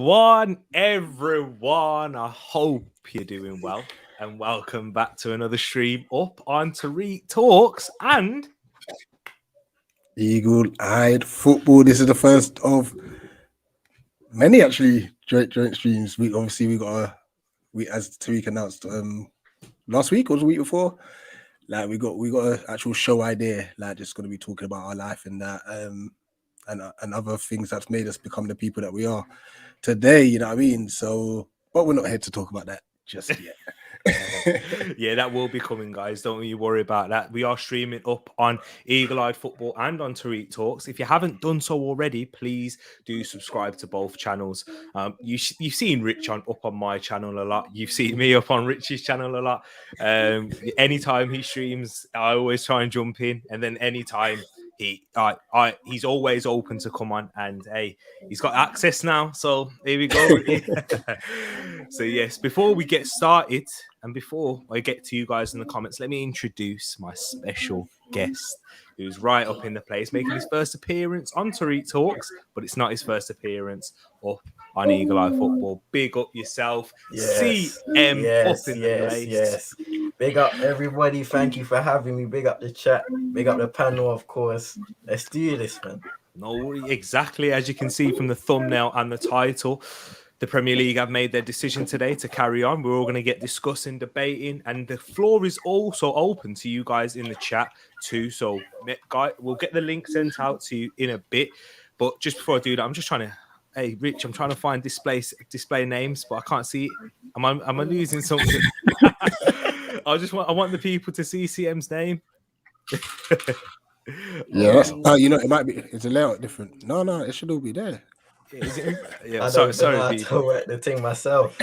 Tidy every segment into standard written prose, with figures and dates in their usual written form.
Wagwan, everyone. I hope you're doing well, and welcome back to another stream up on Tariq Talks. And Eagle-eyed football. This is the first of many actually joint streams. We got as Tariq announced last week or the week before. Like we got an actual show idea. Like just going to be talking about our life and that and other things that's made us become the people that we are today. You know what I mean? So, but we're not here to talk about that just yet. Yeah, that will be coming, guys. Don't you worry about that. We are streaming up on Eagle-eyed Football and on Tariq Talks. If you haven't done so already, please do subscribe to both channels. You've seen Rich up on my channel a lot. You've seen me up on Rich's channel a lot. Anytime he streams, I always try and jump in, and then anytime he's always open to come on, and hey, he's got access now, so here we go. So yes, before we get started and before I get to you guys in the comments, let me introduce my special guest who's right up in the place, making his first appearance on Tariq Talks, but it's not his first appearance up on Eagle-eyed Football. Big up yourself. CM up in the place. Yes. Big up everybody. Thank you for having me. Big up the chat. Big up the panel, of course. Let's do this, man. No, exactly. As you can see from the thumbnail and the title, the Premier League have made their decision today to carry on. We're all going to get discussing, debating, and the floor is also open to you guys in the chat too. So, guys, we'll get the link sent out to you in a bit. But just before I do that, I'm just trying to... Hey, Rich, I'm trying to find display names, but I can't see it. Am I losing something? I want the people to see CM's name. Yeah, it might be. It's a layout different. No, it should all be there. Yeah, I don't know how to work the thing myself.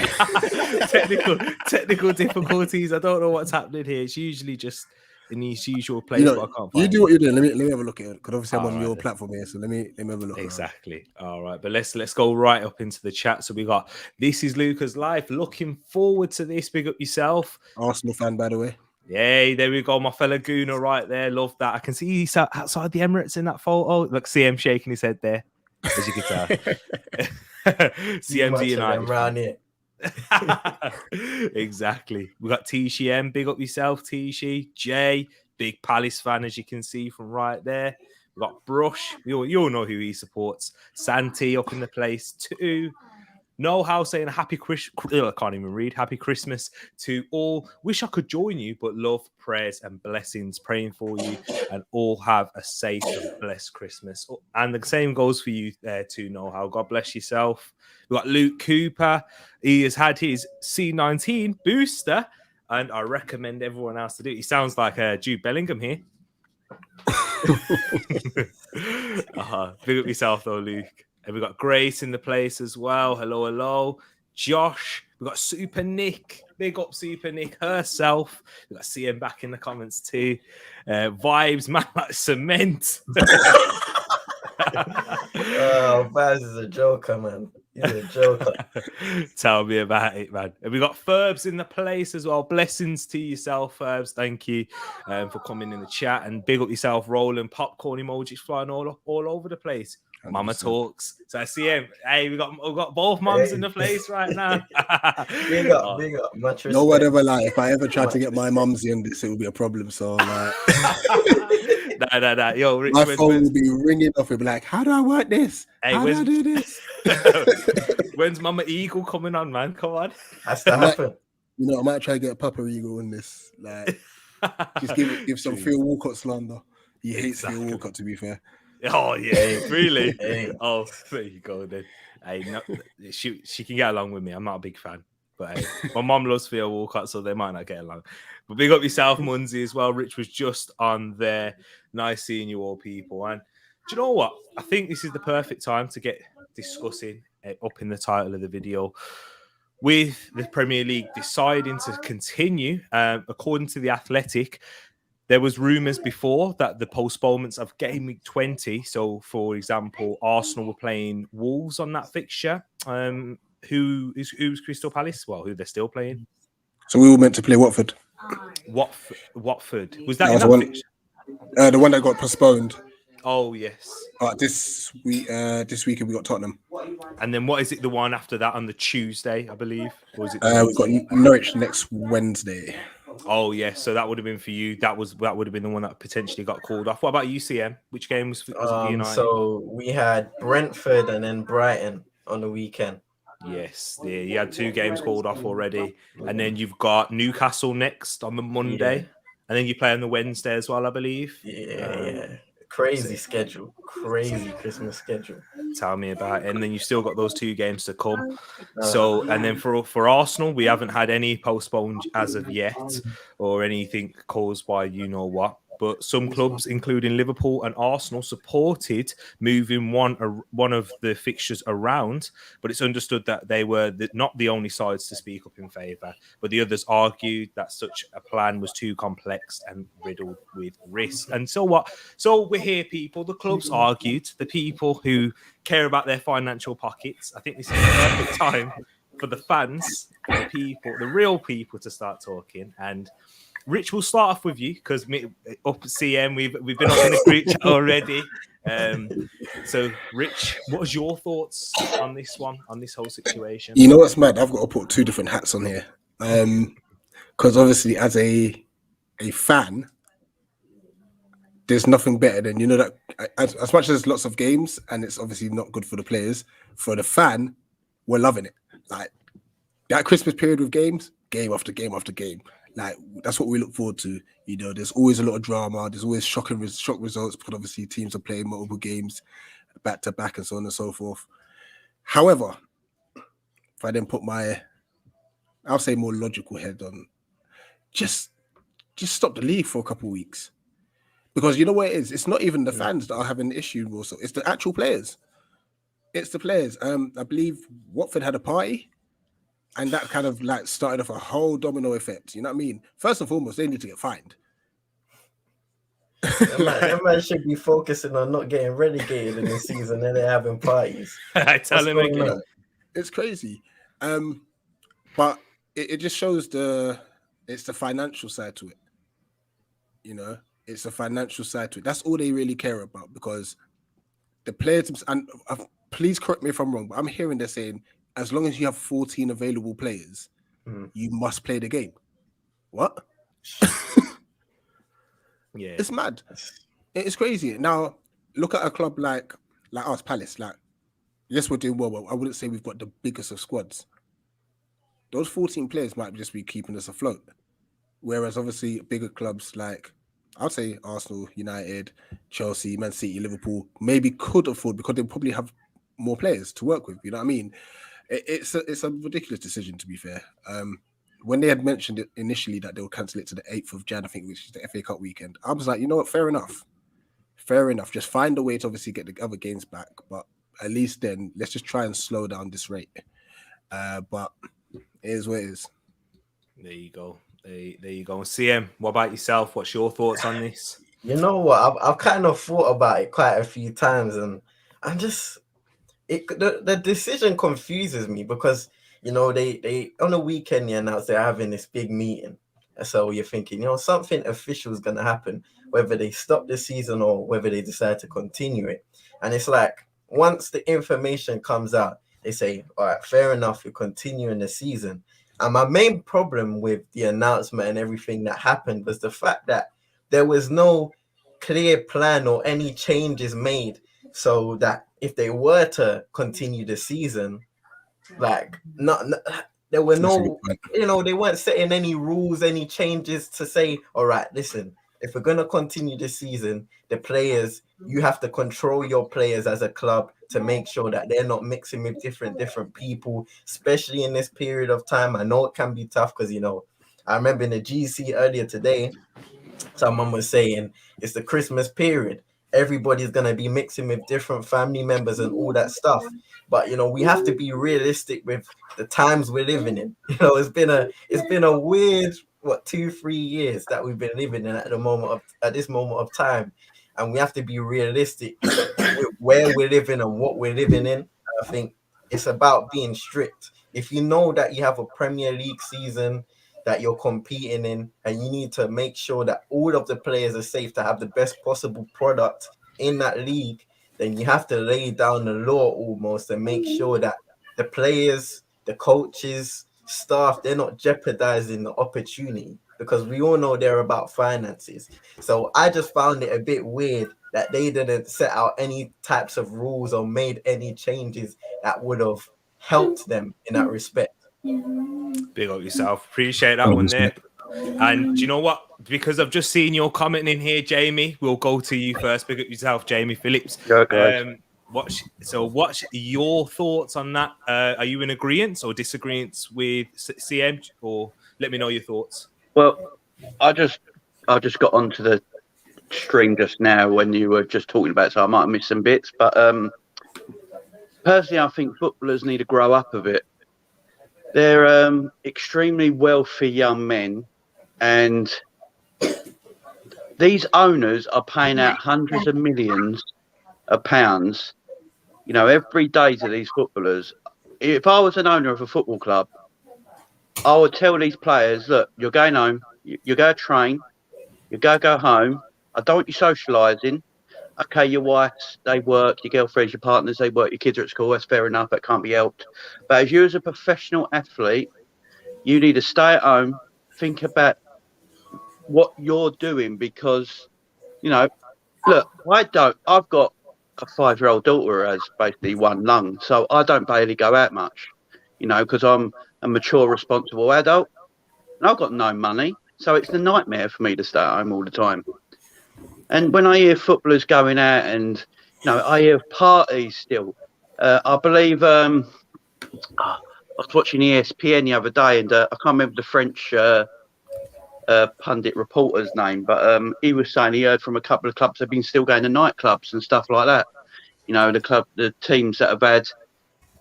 technical difficulties. I don't know what's happening here. It's usually just in its usual place, but I can't find you do what you're doing. Let me have a look at it, because obviously I'm on your then. platform here, so let me have a look. Exactly. All right, but let's go right up into the chat. So we got This Is Luca's Life. Looking forward to this. Big up yourself. Arsenal fan, by the way. Yay, there we go. My fella Gooner right there. Love that. I can see he's outside the Emirates in that photo. Look, CM shaking his head there, as you can tell. CM's United around here. Exactly. We got Tishi M. Big up yourself, Tishi. Jay, big Palace fan, as you can see from right there. We got Brush. You all know who he supports. Santi up in the place too. No How saying happy I can't even read. Happy Christmas to all. Wish I could join you, but love, prayers, and blessings. Praying for you, and all have a safe and blessed Christmas. And the same goes for you there too, No How. God bless yourself. We've got Luke Cooper. He has had his C19 booster, and I recommend everyone else to do it. He sounds like Jude Bellingham here. Big up yourself though, Luke. And we've got Grace in the place as well. Hello. Josh. We've got Super Nick. Big up Super Nick herself. We've got CM back in the comments too. Vibes, man, like cement. Oh, Baz is a joker, man. He's a joker. Tell me about it, man. And we got Ferbs in the place as well. Blessings to yourself, Ferbs. Thank you for coming in the chat. And big up yourself, rolling popcorn emojis flying all over the place. 100%. Mama talks. So I see him. Hey, we got both mums in the place right now. Big up. Much respect. No one ever if I ever tried to get my mums in this, it would be a problem. So like, nah. Yo, Rich, my phone will be ringing off. It'll be like, how do I work this? Hey, how do I do this? When's Mama Eagle coming on, man? Come on. Has to happen. I might try to get Papa Eagle in this. Like, just give some Phil Walcott slander. He hates Phil Walcott, to be fair. Oh yeah, really? Oh, there you go then. Hey, no, she can get along with me. I'm not a big fan, but hey, my mom loves Theo Walcott, so they might not get along. But big up yourself, Munzi, as well. Rich was just on there. Nice seeing you all, people. And do you know what? I think this is the perfect time to get discussing up in the title of the video. With the Premier League deciding to continue, according to The Athletic, there was rumours before that the postponements of Game Week 20. So, for example, Arsenal were playing Wolves on that fixture. Who's Crystal Palace? Well, who they're still playing. So we were meant to play Watford. Watford. Was that in that fixture? The one that got postponed. Oh yes. This weekend we got Tottenham. And then what is it? The one after that on the Tuesday, I believe, or was it the We've got Wednesday? Norwich next Wednesday. Oh yes, so that would have been for you. That would have been the one that potentially got called off. What about UCM? Which game was it for United? So we had Brentford and then Brighton on the weekend. Yes, yeah, you had 2 games called off already, and then you've got Newcastle next on the Monday, and then you play on the Wednesday as well, I believe. Yeah. Crazy schedule. Crazy Christmas schedule. Tell me about it. And then you've still got those 2 games to come. So, and then for Arsenal, we haven't had any postponed as of yet, or anything caused by you know what. But some clubs, including Liverpool and Arsenal, supported moving one of the fixtures around. But it's understood that they were not the only sides to speak up in favour. But the others argued that such a plan was too complex and riddled with risk. And so what? So we're here, people. The clubs argued. The people who care about their financial pockets. I think this is the perfect time for the fans, the people, the real people, to start talking. And Rich, we'll start off with you because up at CM we've been up in the group chat already. So, Rich, what was your thoughts on this one, on this whole situation? You know what's mad? I've got to put 2 different hats on here, because obviously, as a fan, there's nothing better than that. As much as there's lots of games, and it's obviously not good for the players, for the fan, we're loving it. Like that Christmas period with games, game after game after game. Like that's what we look forward to. There's always a lot of drama. There's always shock results because obviously teams are playing multiple games back to back and so on and so forth. However, if I then put I'll say more logical head on, just stop the league for a couple of weeks, because you know what it is. It's not even the fans that are having the issue. Also, it's the actual players. It's the players. I believe Watford had a party. And that kind of like started off a whole domino effect. You know what I mean? First and foremost, they need to get fined. That man should be focusing on not getting relegated in the season and they're having parties. I tell him again. It's crazy. But it just shows it's the financial side to it. It's a financial side to it. That's all they really care about, because the players, and please correct me if I'm wrong, but I'm hearing they're saying, as long as you have 14 available players, you must play the game. What? Yeah, it's mad. It's crazy. Now, look at a club like us, Palace. Like, yes, we're doing well, but I wouldn't say we've got the biggest of squads. Those 14 players might just be keeping us afloat. Whereas, obviously, bigger clubs like, I'd say Arsenal, United, Chelsea, Man City, Liverpool, maybe could afford, because they probably have more players to work with. You know what I mean? It's a ridiculous decision, to be fair. When they had mentioned it initially that they would cancel it to the 8th of Jan, I think, which is the FA Cup weekend, I was like, you know what, fair enough. Just find a way to obviously get the other games back, but at least then let's just try and slow down this rate. But it is what it is. There you go. There you go. CM, what about yourself? What's your thoughts on this? You know what? I've kind of thought about it quite a few times, and I'm just... The decision confuses me, because they on the weekend they announced they're having this big meeting, and so you're thinking something official is going to happen, whether they stop the season or whether they decide to continue it. And it's like, once the information comes out, they say, all right, fair enough, you're continuing the season. And my main problem with the announcement and everything that happened was the fact that there was no clear plan or any changes made, so that if they were to continue the season, like there were no, they weren't setting any rules, any changes to say, all right, listen, if we're going to continue this season, the players, you have to control your players as a club to make sure that they're not mixing with different people, especially in this period of time. I know it can be tough because, I remember in the GC earlier today, someone was saying it's the Christmas period. Everybody's going to be mixing with different family members and all that stuff. But, we have to be realistic with the times we're living in. It's been a weird, 2-3 years that we've been living in at this moment of time. And we have to be realistic with where we're living and what we're living in. I think it's about being strict. If you know that you have a Premier League season that you're competing in, and you need to make sure that all of the players are safe to have the best possible product, in that league, then you have to lay down the law almost and make sure that the players, the coaches, staff, they're not jeopardizing the opportunity, because we all know they're about finances. So I just found it a bit weird that they didn't set out any types of rules or made any changes that would have helped them in that respect. Big up yourself. Appreciate that one there. And do you know what? Because I've just seen your comment in here, Jamie. We'll go to you first. Big up yourself, Jamie Phillips. Yeah, guys. What's your thoughts on that? Are you in agreement or disagreement with CM? Or let me know your thoughts. Well, I just got onto the stream just now when you were just talking about it, so I might have missed some bits. But personally, I think footballers need to grow up a bit. They're extremely wealthy young men, and these owners are paying out hundreds of millions of pounds, every day to these footballers. If I was an owner of a football club, I would tell these players, look, you're going home, you go train, you go home. I don't want you socialising. Okay, your wives, they work, your girlfriends, your partners, they work, your kids are at school. That's fair enough. That can't be helped. But as you as a professional athlete, you need to stay at home, think about what you're doing, because, look, I've got a 5-year-old daughter who has basically one lung. So I don't barely go out much, because I'm a mature, responsible adult and I've got no money. So it's the nightmare for me to stay at home all the time. And when I hear footballers going out and, I hear parties still. I believe I was watching ESPN the other day, and I can't remember the French pundit reporter's name, but he was saying he heard from a couple of clubs have been still going to nightclubs and stuff like that. The teams that have had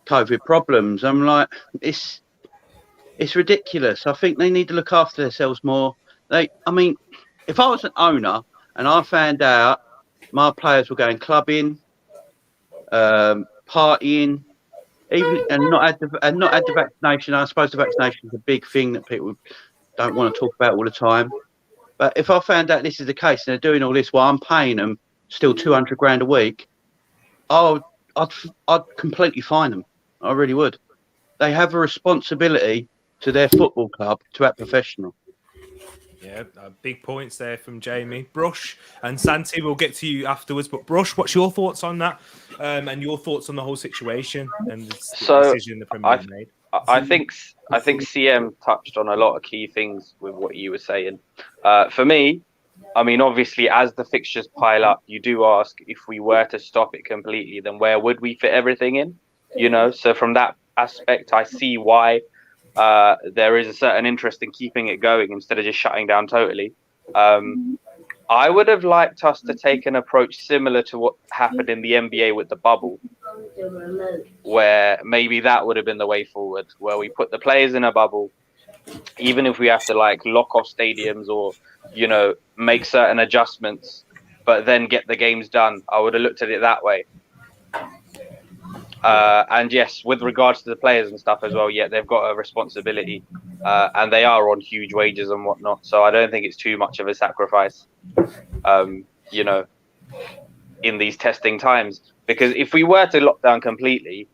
COVID problems. I'm like, it's ridiculous. I think they need to look after themselves more. If I was an owner and I found out my players were going clubbing, partying, and not had the vaccination. I suppose the vaccination is a big thing that people don't want to talk about all the time. But if I found out this is the case and they're doing all this while I'm paying them still 200 grand a week, I'd completely fine them. I really would. They have a responsibility to their football club to act professional. Yeah, big points there from Jamie. Brush and Santi, we'll get to you afterwards. But Brush, what's your thoughts on that, and your thoughts on the whole situation and the decision the Premier League made? I think CM touched on a lot of key things with what you were saying. For me, obviously, as the fixtures pile up, you do ask, if we were to stop it completely, then where would we fit everything in? So from that aspect, I see why there is a certain interest in keeping it going instead of just shutting down totally. I would have liked us to take an approach similar to what happened in the NBA with the bubble, where maybe that would have been the way forward, where we put the players in a bubble, even if we have to lock off stadiums or, make certain adjustments, but then get the games done. I would have looked at it that way. And yes, with regards to the players and stuff as well, yeah, they've got a responsibility, and they are on huge wages and whatnot. So I don't think it's too much of a sacrifice, in these testing times. Because if we were to lock down completely,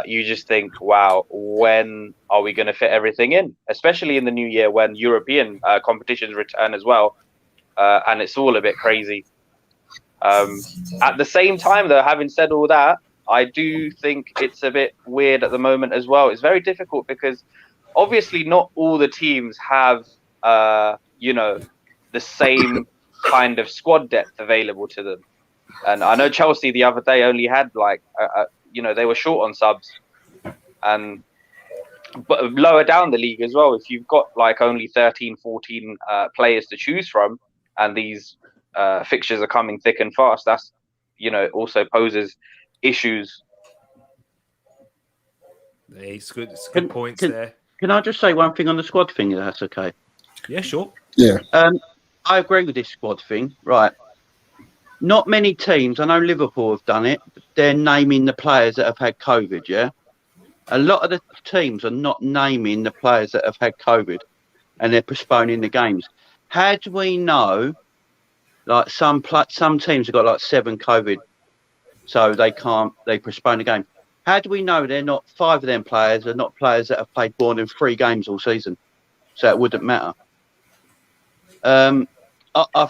you just think, wow, when are we going to fit everything in? Especially in the new year when European competitions return as well, and it's all a bit crazy. At the same time, though, having said all that, I do think it's a bit weird at the moment as well. It's very difficult because obviously not all the teams have, the same kind of squad depth available to them. And I know Chelsea the other day only had they were short on subs, but lower down the league as well, if you've got only 13, 14 players to choose from, and these fixtures are coming thick and fast, that's, also poses issues. It's good points there. Can I just say one thing on the squad thing, if that's okay? Yeah, sure. Yeah. I agree with this squad thing, right? Not many teams, I know Liverpool have done it, they're naming the players that have had COVID, yeah? A lot of the teams are not naming the players that have had COVID, and they're postponing the games. How do we know Like some teams have got like 7 COVID, so they postpone the game. How do we know they're not 5 of them players are not players that have played more than 3 games all season? So it wouldn't matter. I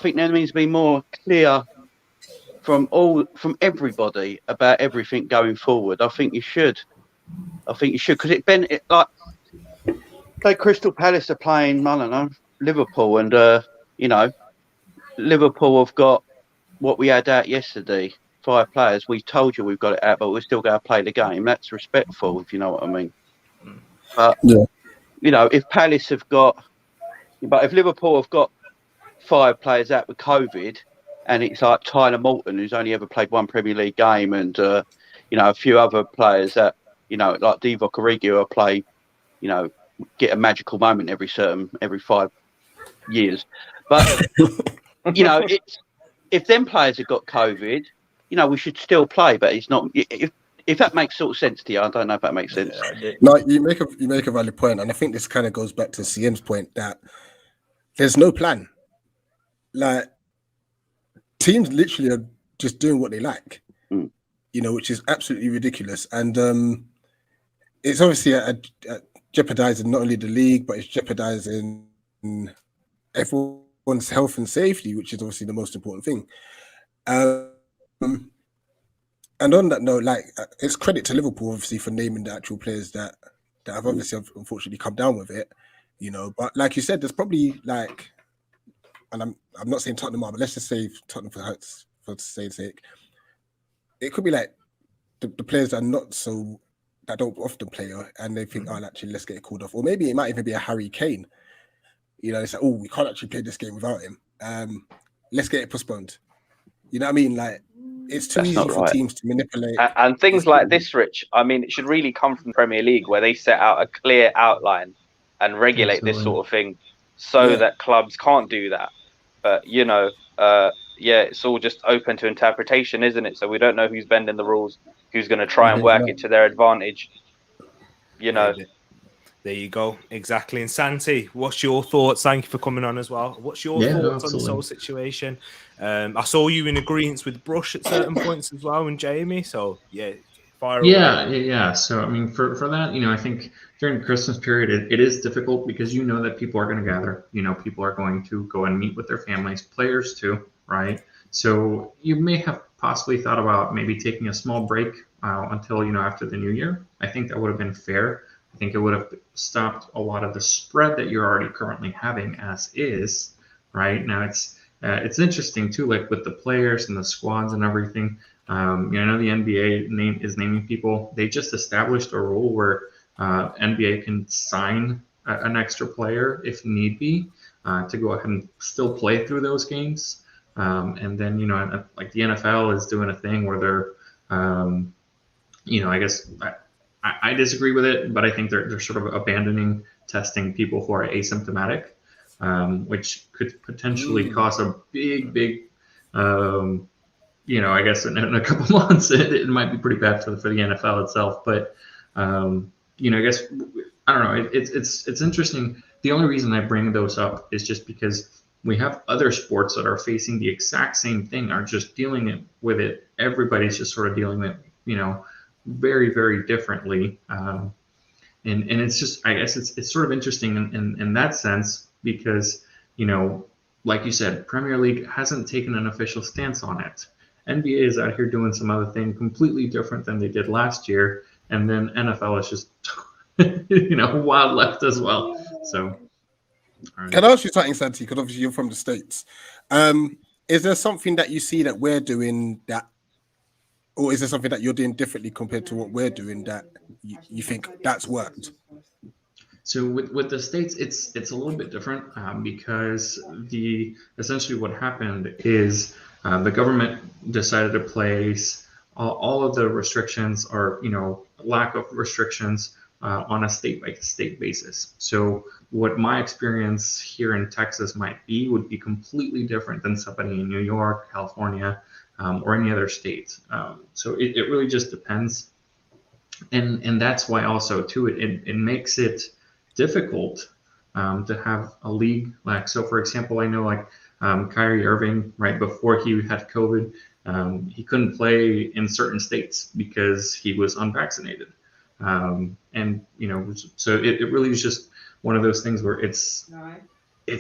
think there needs to be more clear from everybody about everything going forward. I think you should because like Crystal Palace are playing, I don't know, Liverpool, and Liverpool have got what we had out yesterday. 5 players. We told you we've got it out, but we're still going to play the game. That's respectful, if you know what I mean. But Yeah. if Palace have got, but if Liverpool have got 5 players out with COVID, and it's like Tyler Morton, who's only ever played 1 Premier League game, and a few other players that like Divock Origi, who play, get a magical moment every 5 years. But it's if them players have got COVID, we should still play. But it's not. If that makes sort of sense to you, I don't know if that makes sense. No, you make a valid point, and I think this kind of goes back to CM's point that there's no plan. Like teams literally are just doing what they like, which is absolutely ridiculous, and it's obviously jeopardizing not only the league, but it's jeopardizing everyone's health and safety, which is obviously the most important thing. And on that note, like it's credit to Liverpool obviously for naming the actual players that have obviously unfortunately come down with it, But like you said, there's probably like, and I'm not saying Tottenham are, but let's just say Tottenham for saying sake, it could be like the players that don't often play, and they think, oh, actually, let's get it called off, or maybe it might even be a Harry Kane. It's like, oh, we can't actually play this game without him. Let's get it postponed. You know what I mean? Like, it's too easy for teams to manipulate. And things like this, Rich, I mean, it should really come from the Premier League, where they set out a clear outline and regulate this sort of thing so that clubs can't do that. But, it's all just open to interpretation, isn't it? So we don't know who's bending the rules, who's going to try and work it to their advantage. There you go. Exactly. And Santi, what's your thoughts? Thank you for coming on as well. What's your thoughts on this whole situation? I saw you in agreement with Brush at certain points as well, and Jamie. So fire away. Yeah. So I mean, for that, I think during the Christmas period, it is difficult because that people are going to gather. People are going to go and meet with their families, players too, right? So you may have possibly thought about maybe taking a small break until after the new year. I think that would have been fair. I think it would have stopped a lot of the spread that you're already currently having as is, right? Now it's interesting too, like with the players and the squads and everything. I know the NBA is naming people. They just established a rule where NBA can sign an extra player if need be to go ahead and still play through those games. And then like the NFL is doing a thing where they're, I guess. I disagree with it, but I think they're sort of abandoning testing people who are asymptomatic, which could potentially cause a big, I guess in a couple months it might be pretty bad for the NFL itself. But I guess I don't know. It's interesting. The only reason I bring those up is just because we have other sports that are facing the exact same thing, are just dealing with it. Everybody's just sort of dealing with very, very differently. And it's just, I guess it's sort of interesting in that sense because, like you said, Premier League hasn't taken an official stance on it. NBA is out here doing some other thing completely different than they did last year. And then NFL is just, wild left as well. So. Right. Can I ask you something, Santi? Because obviously you're from the States. Is there something that you see that we're doing that, or is there something that you're doing differently compared to what we're doing that you think that's worked? So with the States, it's a little bit different because essentially what happened is the government decided to place all of the restrictions or lack of restrictions on a state-by-state basis. So what my experience here in Texas would be completely different than somebody in New York, California, or any other state. So it really just depends. And that's why also too, it makes it difficult to have a league. Like, so for example, I know like Kyrie Irving, right before he had COVID, he couldn't play in certain states because he was unvaccinated. And so it really is just one of those things where it's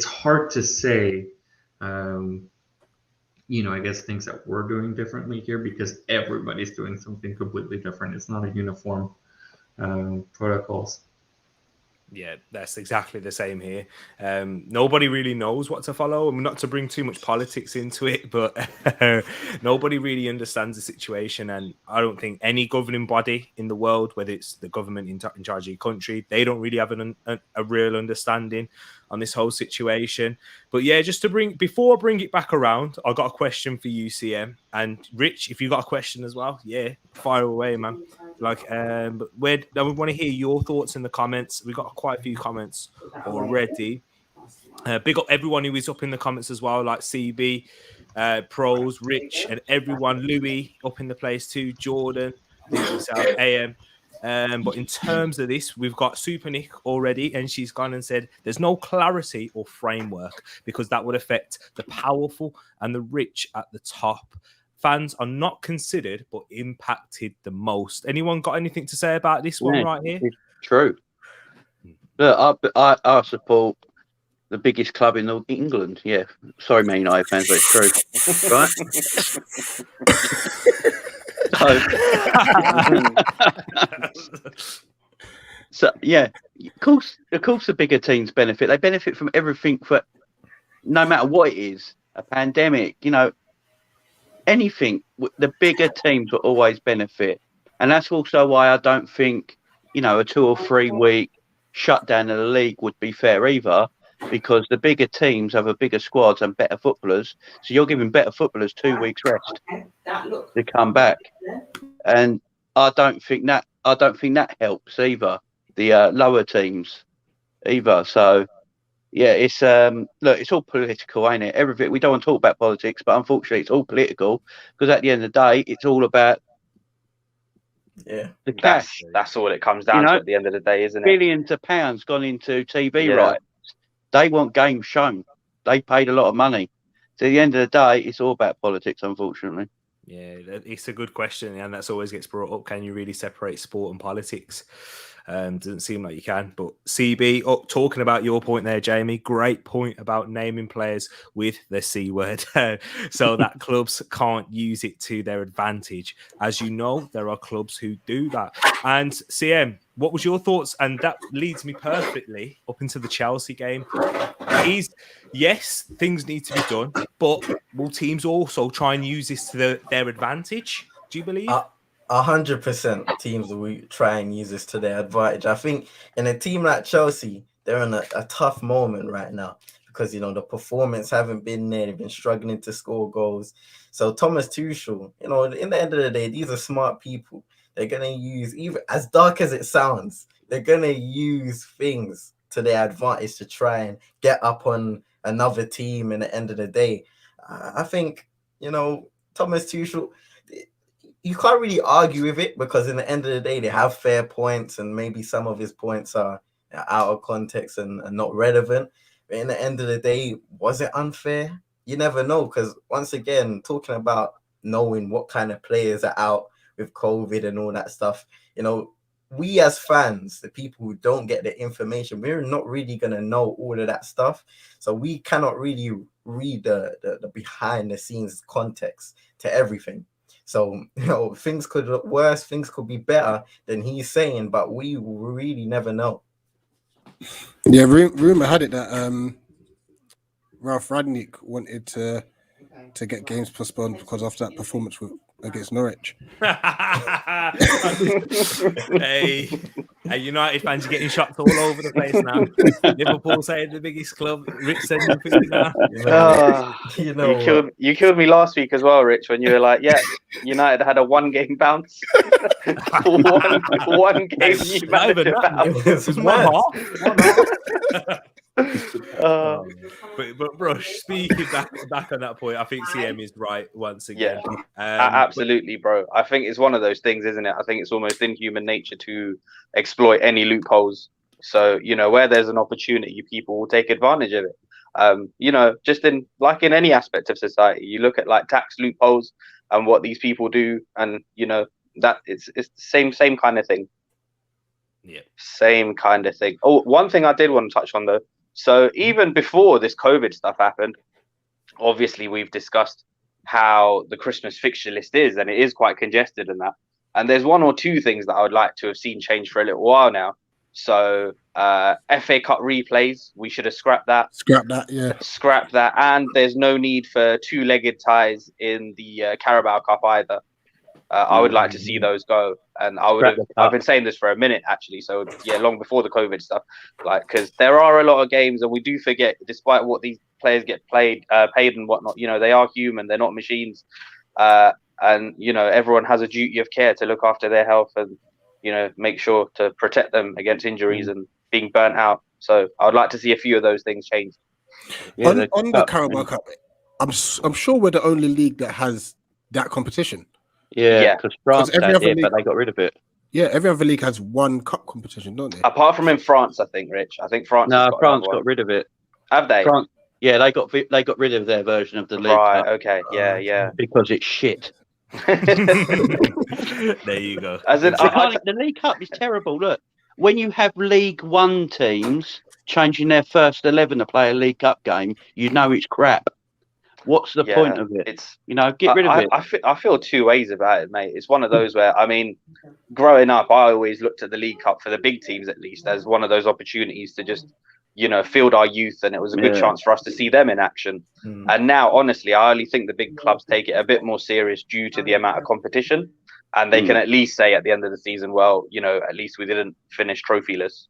hard to say. I guess things that we're doing differently here because everybody's doing something completely different. It's not a uniform protocols. Yeah, that's exactly the same here. Nobody really knows what to follow. I mean, not to bring too much politics into it, but nobody really understands the situation. And I don't think any governing body in the world, whether it's the government in charge of your country, they don't really have a real understanding on this whole situation. But yeah, just to before I bring it back around, I got a question for you, CM. And Rich, if you got a question as well, yeah, fire away, man. But I would want to hear your thoughts in the comments. We got quite a few comments already. Big up everyone who is up in the comments as well, like CB, Pros, Rich, and everyone. Louis up in the place too. Jordan, yourself, AM. But in terms of this, we've got Super Nick already, and she's gone and said there's no clarity or framework because that would affect the powerful and the rich at the top. Fans are not considered but impacted the most. Anyone got anything to say about this one right here? It's true. Look, I support the biggest club in England. Yeah, sorry, Man United fans, but it's true, right? So yeah, of course, the bigger teams benefit. They benefit from everything, for no matter what it is, a pandemic, anything. The bigger teams will always benefit, and that's also why I don't think a 2 or 3 week shutdown of the league would be fair either, because the bigger teams have a bigger squads and better footballers, so you're giving better footballers 2 weeks rest to come back, and I don't think that helps either the lower teams either. So yeah, it's look, it's all political, ain't it? Everything. We don't want to talk about politics, but unfortunately, it's all political because at the end of the day, it's all about the cash. That's all it comes down to at the end of the day, isn't it? Billions of pounds gone into TV rights. They want games shown. They paid a lot of money. So at the end of the day, it's all about politics, unfortunately. Yeah, it's a good question, and that's always gets brought up. Can you really separate sport and politics? Doesn't seem like you can. But CB, talking about your point there, Jamie, great point about naming players with the C word so that clubs can't use it to their advantage. As you know, there are clubs who do that. And CM, what was your thoughts? And that leads me perfectly up into the Chelsea game. Yes, things need to be done, but will teams also try and use this to their advantage? Do you believe? 100% teams will try and use this to their advantage. I think in a team like Chelsea, they're in a tough moment right now because, the performance haven't been there. They've been struggling to score goals. So Thomas Tuchel, in the end of the day, these are smart people. They're going to use, even as dark as it sounds, they're going to use things to their advantage to try and get up on another team in the end of the day. I think, Thomas Tuchel, you can't really argue with it because in the end of the day, they have fair points and maybe some of his points are out of context and not relevant. But in the end of the day, was it unfair? You never know, because once again, talking about knowing what kind of players are out with COVID and all that stuff, we as fans, the people who don't get the information, we're not really going to know all of that stuff. So we cannot really read the behind the scenes context to everything. So, things could look worse, things could be better than he's saying, but we really never know. Yeah, rumor had it that Ralph Rangnick wanted to get games postponed because after that performance against Norwich. Hey, United fans are getting shots all over the place now. Liverpool saying the biggest club. Rich said nothing now. You killed me last week as well, Rich, when you were like, yeah, United had a 1-game bounce. one game you managed to bounce. It was 1.5. But Brush, speaking back on that point, I think CM is right once again. Absolutely, bro. I think it's one of those things, isn't it? I think it's almost in human nature to exploit any loopholes. So, where there's an opportunity, people will take advantage of it. You know, just in any aspect of society, you look at like tax loopholes and what these people do, and you know that it's the same kind of thing. Yeah, Same kind of thing. Oh, one thing I did want to touch on though. So even before this COVID stuff happened, obviously we've discussed how the Christmas fixture list is, and it is quite congested and that. And there's one or two things that I would like to have seen change for a little while now. So FA Cup replays, we should have scrapped that. Scrap that, yeah. Scrap that. And there's no need for two-legged ties in the Carabao Cup either. I would like to see those go, and I've been saying this for a minute actually. So yeah, long before the COVID stuff, like, because there are a lot of games, and we do forget, despite what these players get paid and whatnot. You know, they are human; they're not machines, and you know, everyone has a duty of care to look after their health and, you know, make sure to protect them against injuries and being burnt out. So I would like to see a few of those things change. On the Carabao Cup, I'm sure we're the only league that has that competition. Yeah, because France had it, but they got rid of it. Yeah, every other league has one cup competition, don't they? Apart from in France, I think, Rich. I think France. No, France got rid of it. Have they? France, yeah, they got rid of their version of the league. Right. Cup, okay. Yeah. because it's shit. There you go. As in, the League Cup is terrible. Look, when you have League One teams changing their first 11 to play a League Cup game, you know it's crap. What's the point of it? It's, you know, get rid of it. I feel two ways about it, mate. It's one of those where, I mean, growing up, I always looked at the League Cup for the big teams, at least, as one of those opportunities to just, you know, field our youth, and it was a good chance for us to see them in action. And now, honestly, I only think the big clubs take it a bit more serious due to the amount of competition, and they can at least say at the end of the season, well, you know, at least we didn't finish trophyless.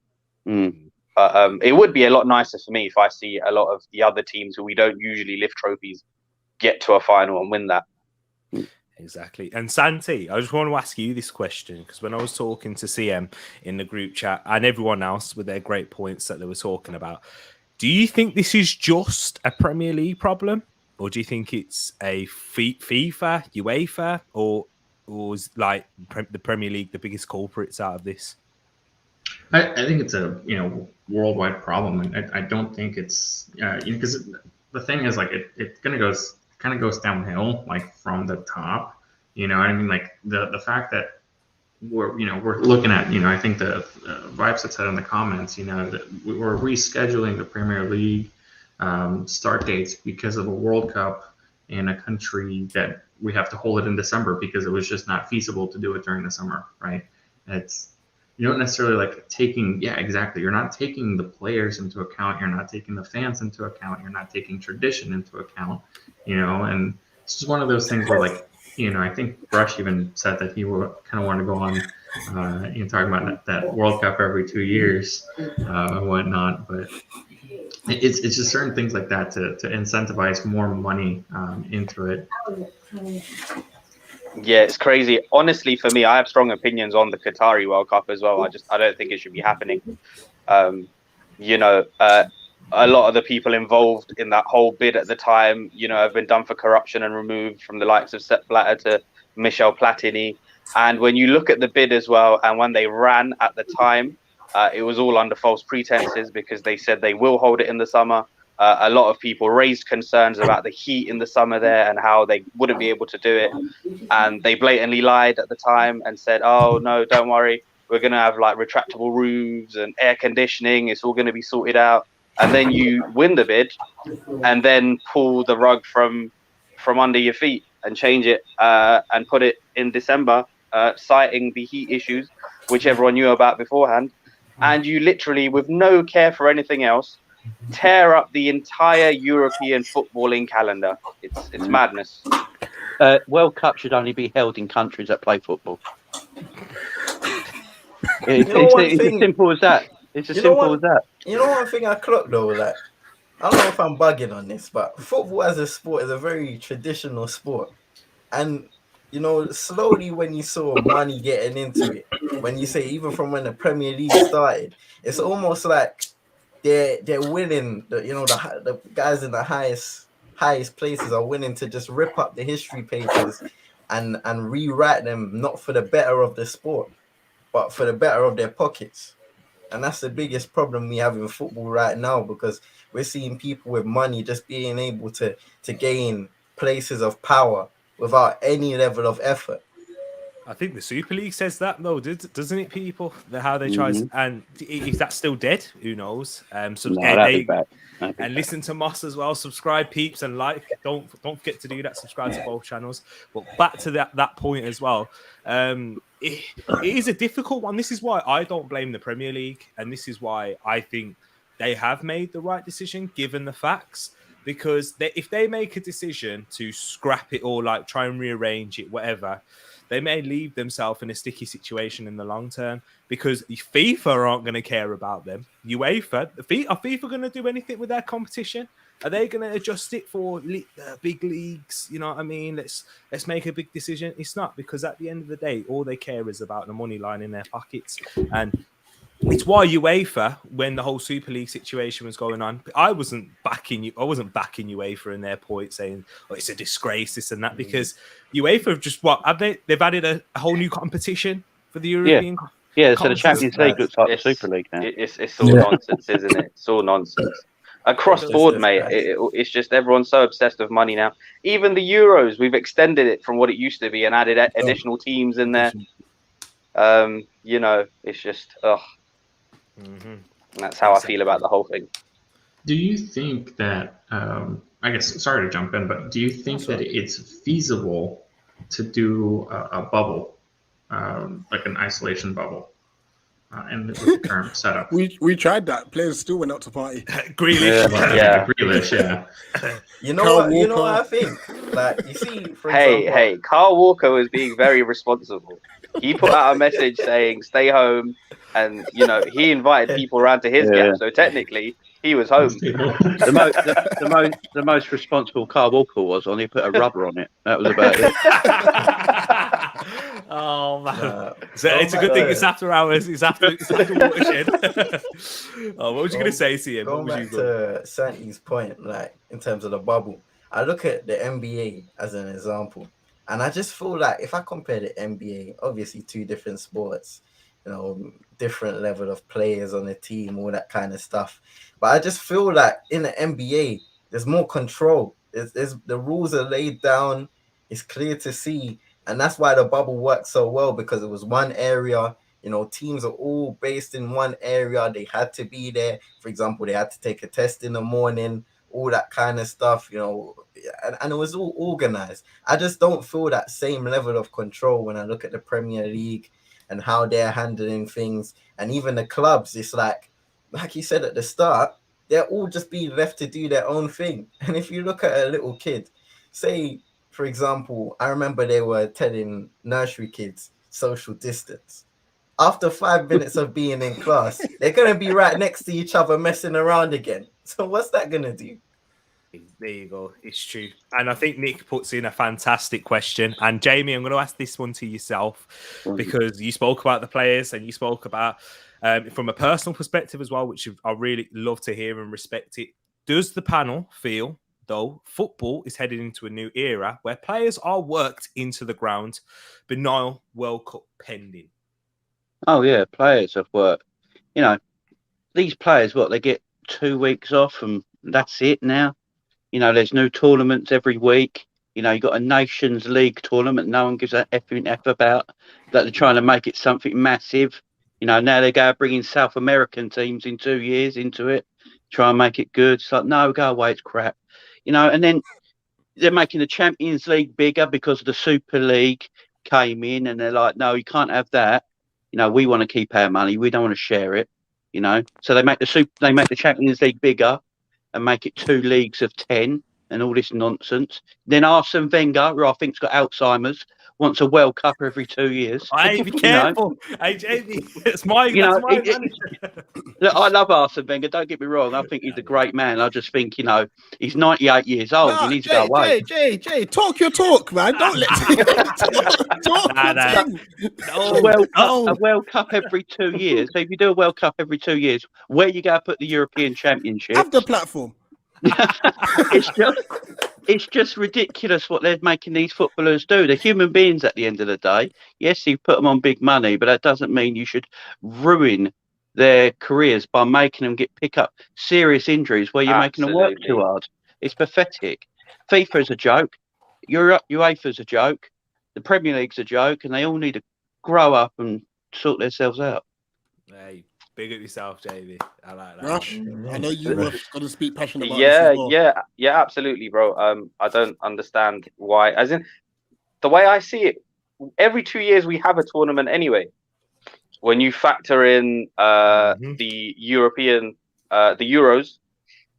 It would be a lot nicer for me if I see a lot of the other teams who we don't usually lift trophies get to a final and win that. Exactly. And Santi, I just want to ask you this question, because when I was talking to CM in the group chat and everyone else with their great points that they were talking about, do you think this is just a Premier League problem, or do you think it's a FIFA, UEFA, or is like the Premier League the biggest culprits out of this? I think it's a worldwide problem, and I don't think it's because the thing is, like, it kind of goes downhill, like, from the top. You know what I mean? Like the fact that we're looking at, I think the Vibes had said in the comments, that we're rescheduling the Premier League start dates because of a World Cup in a country that we have to hold it in December because it was just not feasible to do it during the summer, right? You don't necessarily like taking, exactly. You're not taking the players into account. You're not taking the fans into account. You're not taking tradition into account, and it's just one of those things where, like, I think Brush even said that he kind of wanted to go on, talking about that World Cup every 2 years and whatnot. But it's just certain things like that to incentivize more money into it. Yeah, it's crazy. Honestly, for me, I have strong opinions on the Qatari World Cup as well. I don't think it should be happening. A lot of the people involved in that whole bid at the time, have been done for corruption and removed, from the likes of Sepp Blatter to Michel Platini. And when you look at the bid as well, and when they ran at the time, it was all under false pretenses because they said they will hold it in the summer. A lot of people raised concerns about the heat in the summer there and how they wouldn't be able to do it. And they blatantly lied at the time and said, oh, no, don't worry. We're going to have like retractable roofs and air conditioning. It's all going to be sorted out. And then you win the bid and then pull the rug from under your feet and change it and put it in December, citing the heat issues, which everyone knew about beforehand. And you literally, with no care for anything else, tear up the entire European footballing calendar. It's madness. World Cup should only be held in countries that play football. It's as simple as that. It's as simple as that. You know, one thing I clocked though, like, I don't know if I'm bugging on this, but football as a sport is a very traditional sport. And, slowly when you saw money getting into it, when you say even from when the Premier League started, it's almost like they're winning. The guys in the highest places are winning to just rip up the history pages and rewrite them, not for the better of the sport, but for the better of their pockets. And that's the biggest problem we have in football right now, because we're seeing people with money just being able to gain places of power without any level of effort. I think the Super League says that though, doesn't it? People, how they try, Mhm. and is that still dead? Who knows? So No, that'd be bad. That'd be and bad. listen to Moss as well. Subscribe, peeps, and like. Don't forget to do that. Subscribe to both channels. But back to that point as well. It is a difficult one. This is why I don't blame the Premier League, and this is why I think they have made the right decision given the facts. Because if they make a decision to scrap it all, like try and rearrange it, whatever, they may leave themselves in a sticky situation in the long term, because FIFA aren't going to care about them. UEFA, are FIFA going to do anything with their competition? Are they going to adjust it for big leagues? You know what I mean? Let's make a big decision. It's not, because at the end of the day, all they care is about the money line in their pockets. And it's why UEFA, when the whole Super League situation was going on, I wasn't backing UEFA in their point, saying, "Oh, it's a disgrace, this and that," because UEFA have just they've added a whole new competition for the European. Yeah, so the Champions League looks like the Super League now. It's all nonsense, isn't it? It's all nonsense. Across board, mate. It's just everyone's so obsessed with money now. Even the Euros, we've extended it from what it used to be and added additional teams in there. You know, it's just Mm-hmm. That's how I feel about the whole thing. Do you think that, I guess, sorry to jump in, but do you think that it's feasible to do a bubble, like an isolation bubble, and with the current setup? We tried that. Players still went out to party. Grealish. Grealish, yeah. You know what? You know what I think? Like, you see, for example, Hey, Carl Walker was being very responsible. He put out a message saying stay home, and you know he invited people around to his gap, so technically he was home. The most responsible Carl Walker was on. He put a rubber on it. That was about it. Oh man, it's a good thing it's after hours. It's after watershed. What was you going to say, CM? Going back to Santi's point, like in terms of the bubble, I look at the NBA as an example, and I just feel like if I compare the NBA, obviously two different sports, you know, different level of players on the team, all that kind of stuff. But I just feel like in the NBA, there's more control. There's the rules are laid down. It's clear to see. And that's why the bubble worked so well, because it was one area, you know, teams are all based in one area. They had to be there. For example, they had to take a test in the morning, all that kind of stuff, you know, and it was all organized. I just don't feel that same level of control when I look at the Premier League and how they're handling things. And even the clubs, it's like you said at the start, they're all just being left to do their own thing. And if you look at a little kid, say, for example, I remember they were telling nursery kids social distance. After 5 minutes of being in class, they're going to be right next to each other messing around again. So what's that going to do? There you go. It's true. And I think Nick puts in a fantastic question. And Jamie, I'm going to ask this one to yourself, because you spoke about the players and you spoke about from a personal perspective as well, which I really love to hear and respect it. Does the panel feel, though, football is headed into a new era where players are worked into the ground, benign World Cup pending? Oh, yeah, players have worked. You know, these players, they get 2 weeks off and that's it now. You know, there's new tournaments every week. You know, you've got a Nations League tournament no one gives an effing F about, that they're trying to make it something massive. You know, now they go bringing South American teams in 2 years into it, try and make it good. It's like, no, go away, it's crap. You know, and then they're making the Champions League bigger because the Super League came in, and they're like, no, you can't have that. You know, we want to keep our money. We don't want to share it. You know, so they make the Champions League bigger and make it 2 leagues of 10 and all this nonsense. Then Arsene Wenger, who I think's got Alzheimer's, wants a World Cup every 2 years. Hey, be careful. Hey, Jamie, it's my manager. Look, I love Arsene Wenger, don't get me wrong. I think he's a great man. I just think, you know, he's 98 years old. He needs to go away. Jay, talk your talk, man. Don't let talk. A World Cup every 2 years. So if you do a World Cup every 2 years, where you go put the European Championship? Have the platform. It's just ridiculous what they're making these footballers do. They're human beings at the end of the day. Yes, you put them on big money, but that doesn't mean you should ruin their careers by making them pick up serious injuries where you're making them work too Absolutely. hard. It's pathetic. FIFA is a joke. UEFA is a joke. The Premier League's a joke, and they all need to grow up and sort themselves out. Hey, big up yourself, JV. I like that. Rush, I know you were going to speak passionate about this Yeah, as well. yeah, absolutely, bro. I don't understand why. As in, the way I see it, every 2 years we have a tournament anyway. When you factor in the European, the Euros,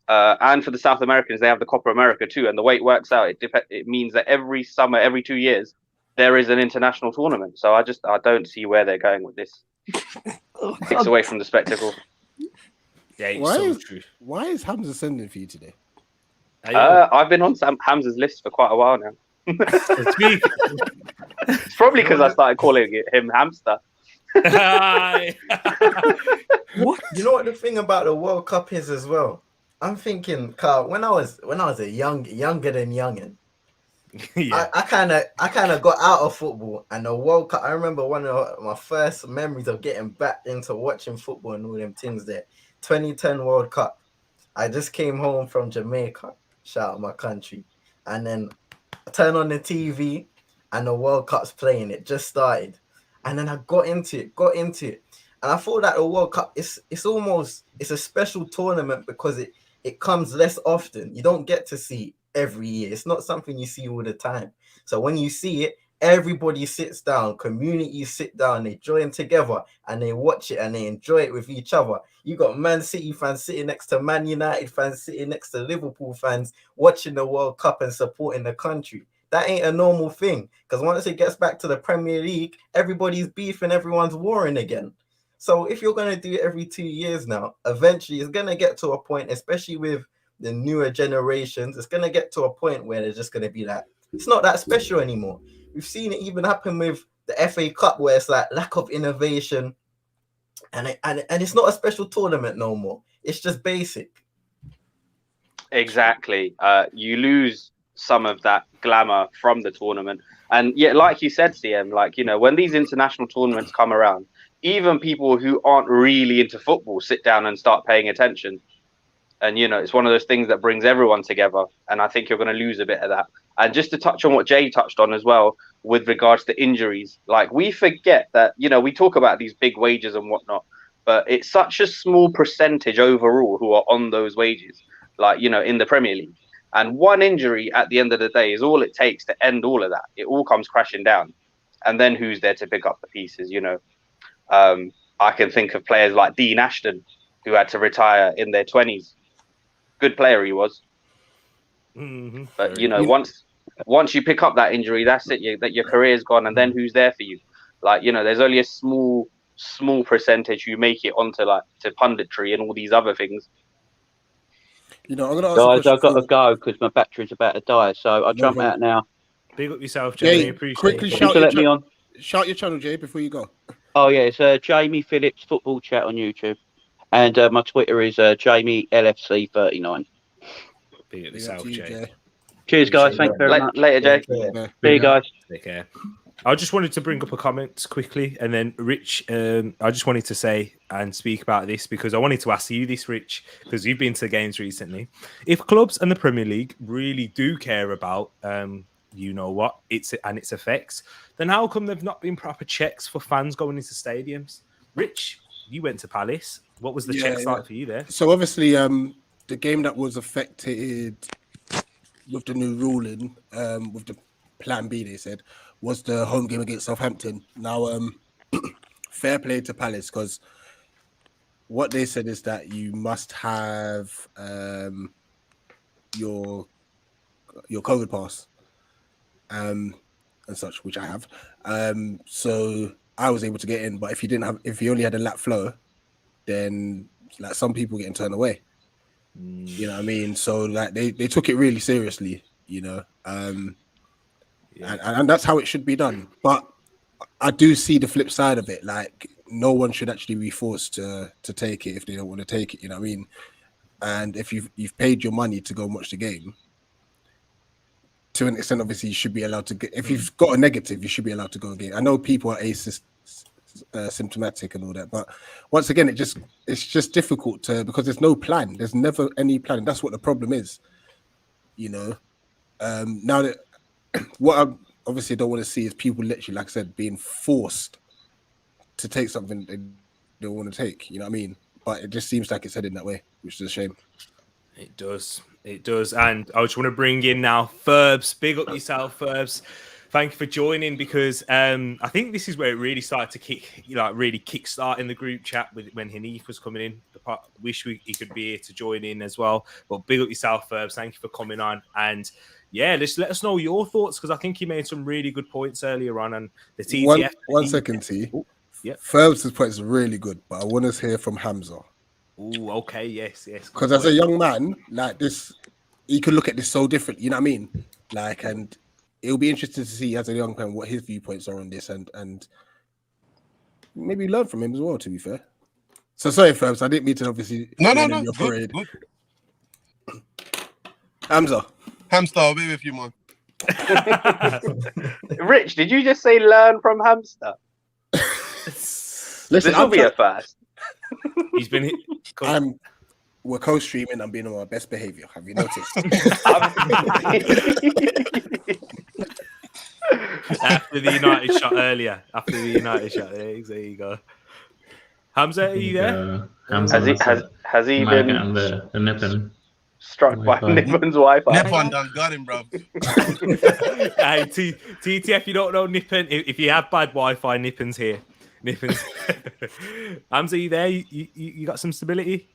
and for the South Americans, they have the Copa America too. And the way it works out, it means that every summer, every 2 years, there is an international tournament. So I don't see where they're going with this. Takes away from the spectacle. Yeah, it's true. Why is Hamza sending for you today? I've been on Hamza's list for quite a while now. It's probably because I started calling him Hamster. What? You know what the thing about the World Cup is as well? I'm thinking, Carl, when I was a younger than youngin, Yeah. I kind of got out of football, and the World Cup. I remember one of my first memories of getting back into watching football and all them things there. 2010 World Cup. I just came home from Jamaica, shout out my country, and then I turn on the TV, and the World Cup's playing. It just started, and then I got into it, and I thought that the World Cup it's a special tournament because it comes less often. You don't get to see it every year. It's not something you see all the time. So when you see it, everybody sits down, communities sit down, they join together and they watch it and they enjoy it with each other. You got Man City fans sitting next to Man United fans, sitting next to Liverpool fans, watching the World Cup and supporting the country. That ain't a normal thing, because once it gets back to the Premier League, everybody's beefing, everyone's warring again. So if you're going to do it every 2 years now, eventually it's going to get to a point, especially with the newer generations, it's going to get to a point where they're just going to be like, it's not that special anymore. We've seen it even happen with the FA Cup, where it's like lack of innovation, and it's not a special tournament no more. It's just basic. Exactly. You lose some of that glamour from the tournament. And yet, like you said, CM, like, you know, when these international tournaments come around, even people who aren't really into football sit down and start paying attention. And, you know, it's one of those things that brings everyone together. And I think you're going to lose a bit of that. And just to touch on what Jay touched on as well, with regards to injuries, like, we forget that, you know, we talk about these big wages and whatnot, but it's such a small percentage overall who are on those wages, like, you know, in the Premier League. And one injury at the end of the day is all it takes to end all of that. It all comes crashing down. And then who's there to pick up the pieces, you know? I can think of players like Dean Ashton, who had to retire in their 20s. Good player he was. Mm-hmm. But, you know, once you pick up that injury, that's it. That your career's gone. And then who's there for you? Like, you know, there's only a small percentage who make it onto, like, to punditry and all these other things. You know, I'm going to ask Guys, you a I've got to question. go because my battery's about to die. So I'll jump out now. Big up yourself, Jay. Jay, Appreciate quickly it. shout to let me on. Shout your channel, Jay, before you go. Oh, yeah, it's Jamie Phillips Football Chat on YouTube. And my Twitter is Jamie LFC39. Big up Big yourself, up to you, Jay. Cheers, guys. Thanks very much. Later, Jay. Yeah. See you guys. Take care. I just wanted to bring up a comment quickly, and then Rich, I just wanted to say and speak about this because I wanted to ask you this, Rich, because you've been to games recently. If clubs and the Premier League really do care about, you know what, its effects, then how come there've not been proper checks for fans going into stadiums? Rich, you went to Palace. What was the checks like for you there? So obviously, the game that was affected with the new ruling, with the Plan B, they said, was the home game against Southampton. Now, fair play to Palace, because what they said is that you must have your COVID pass and such, which I have. So I was able to get in, but if you only had a lap flow, then like some people getting turned away. You know what I mean? So like they took it really seriously, you know. And that's how it should be done. But I do see the flip side of it. Like, no one should actually be forced to take it if they don't want to take it. You know what I mean? And if you've paid your money to go and watch the game, to an extent, obviously, you should be allowed to get. If you've got a negative, you should be allowed to go again. I know people are symptomatic and all that. But once again, it's just difficult to, because there's no plan. There's never any plan. And that's what the problem is. You know, now that what I obviously don't want to see is people literally, like I said, being forced to take something they don't want to take. You know what I mean? But it just seems like it's heading that way, which is a shame. It does. It does. And I just want to bring in now Ferbs. Big up yourself, Ferbs. Thank you for joining, because I think this is where it really started to really kickstart in the group chat with when Hanif was coming in. Wish he could be here to join in as well. But big up yourself, Ferbs. Thank you for coming on. And yeah, let us know your thoughts, because I think he made some really good points earlier on. And the TTF. One second, T. Yeah. Ferbs' point is really good, but I want to hear from Hamza. Oh, okay. Yes. Because as a young man, like this, he could look at this so different. You know what I mean? Like, and it'll be interesting to see as a young man what his viewpoints are on this, and maybe learn from him as well. To be fair. So sorry, Ferbs, I didn't mean to obviously. No. Your parade. Hamza. Hamster, I'll be with you, man. Rich, did you just say learn from Hamster? Listen, This will be a first. He's been. We're co-streaming. I'm being on my best behavior. Have you noticed? After the United shot earlier. There you go. Hamza, are you there? Hamza Has he might been get on the nipping struck by Wi-Fi. Nippin's Wi-Fi? Nippon done got him, bro. Hey, TTF, you don't know Nippon. If you have bad Wi-Fi, Nippin's here. Hamza, you there? You got some stability?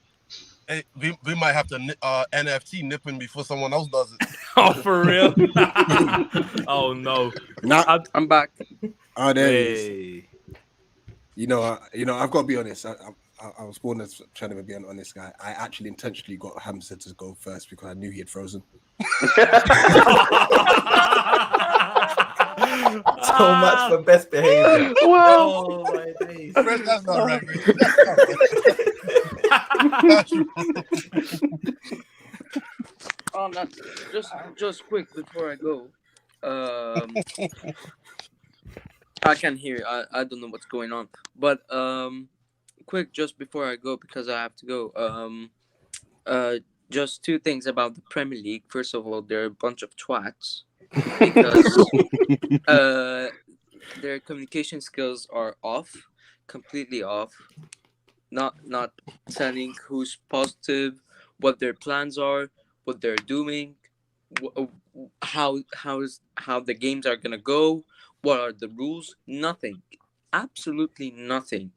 Hey, we might have to NFT Nippon before someone else does it. Oh, for real? Oh no! Now I'm back. Oh, there he is. Hey. You know, I've got to be honest. I was born as trying to be an honest guy. I actually intentionally got Hamza to go first because I knew he had frozen. So much for best behavior. Oh my days. Fresh, that's not right, Rich. That's not right. That's Just quick before I go. I can't hear. I don't know what's going on. But quick just before I go, because I have to go. Just two things about the Premier League. First of all, they're a bunch of twats because their communication skills are off, completely off. Not telling who's positive, what their plans are, what they're doing, how the games are gonna go, what are the rules. Nothing, absolutely nothing.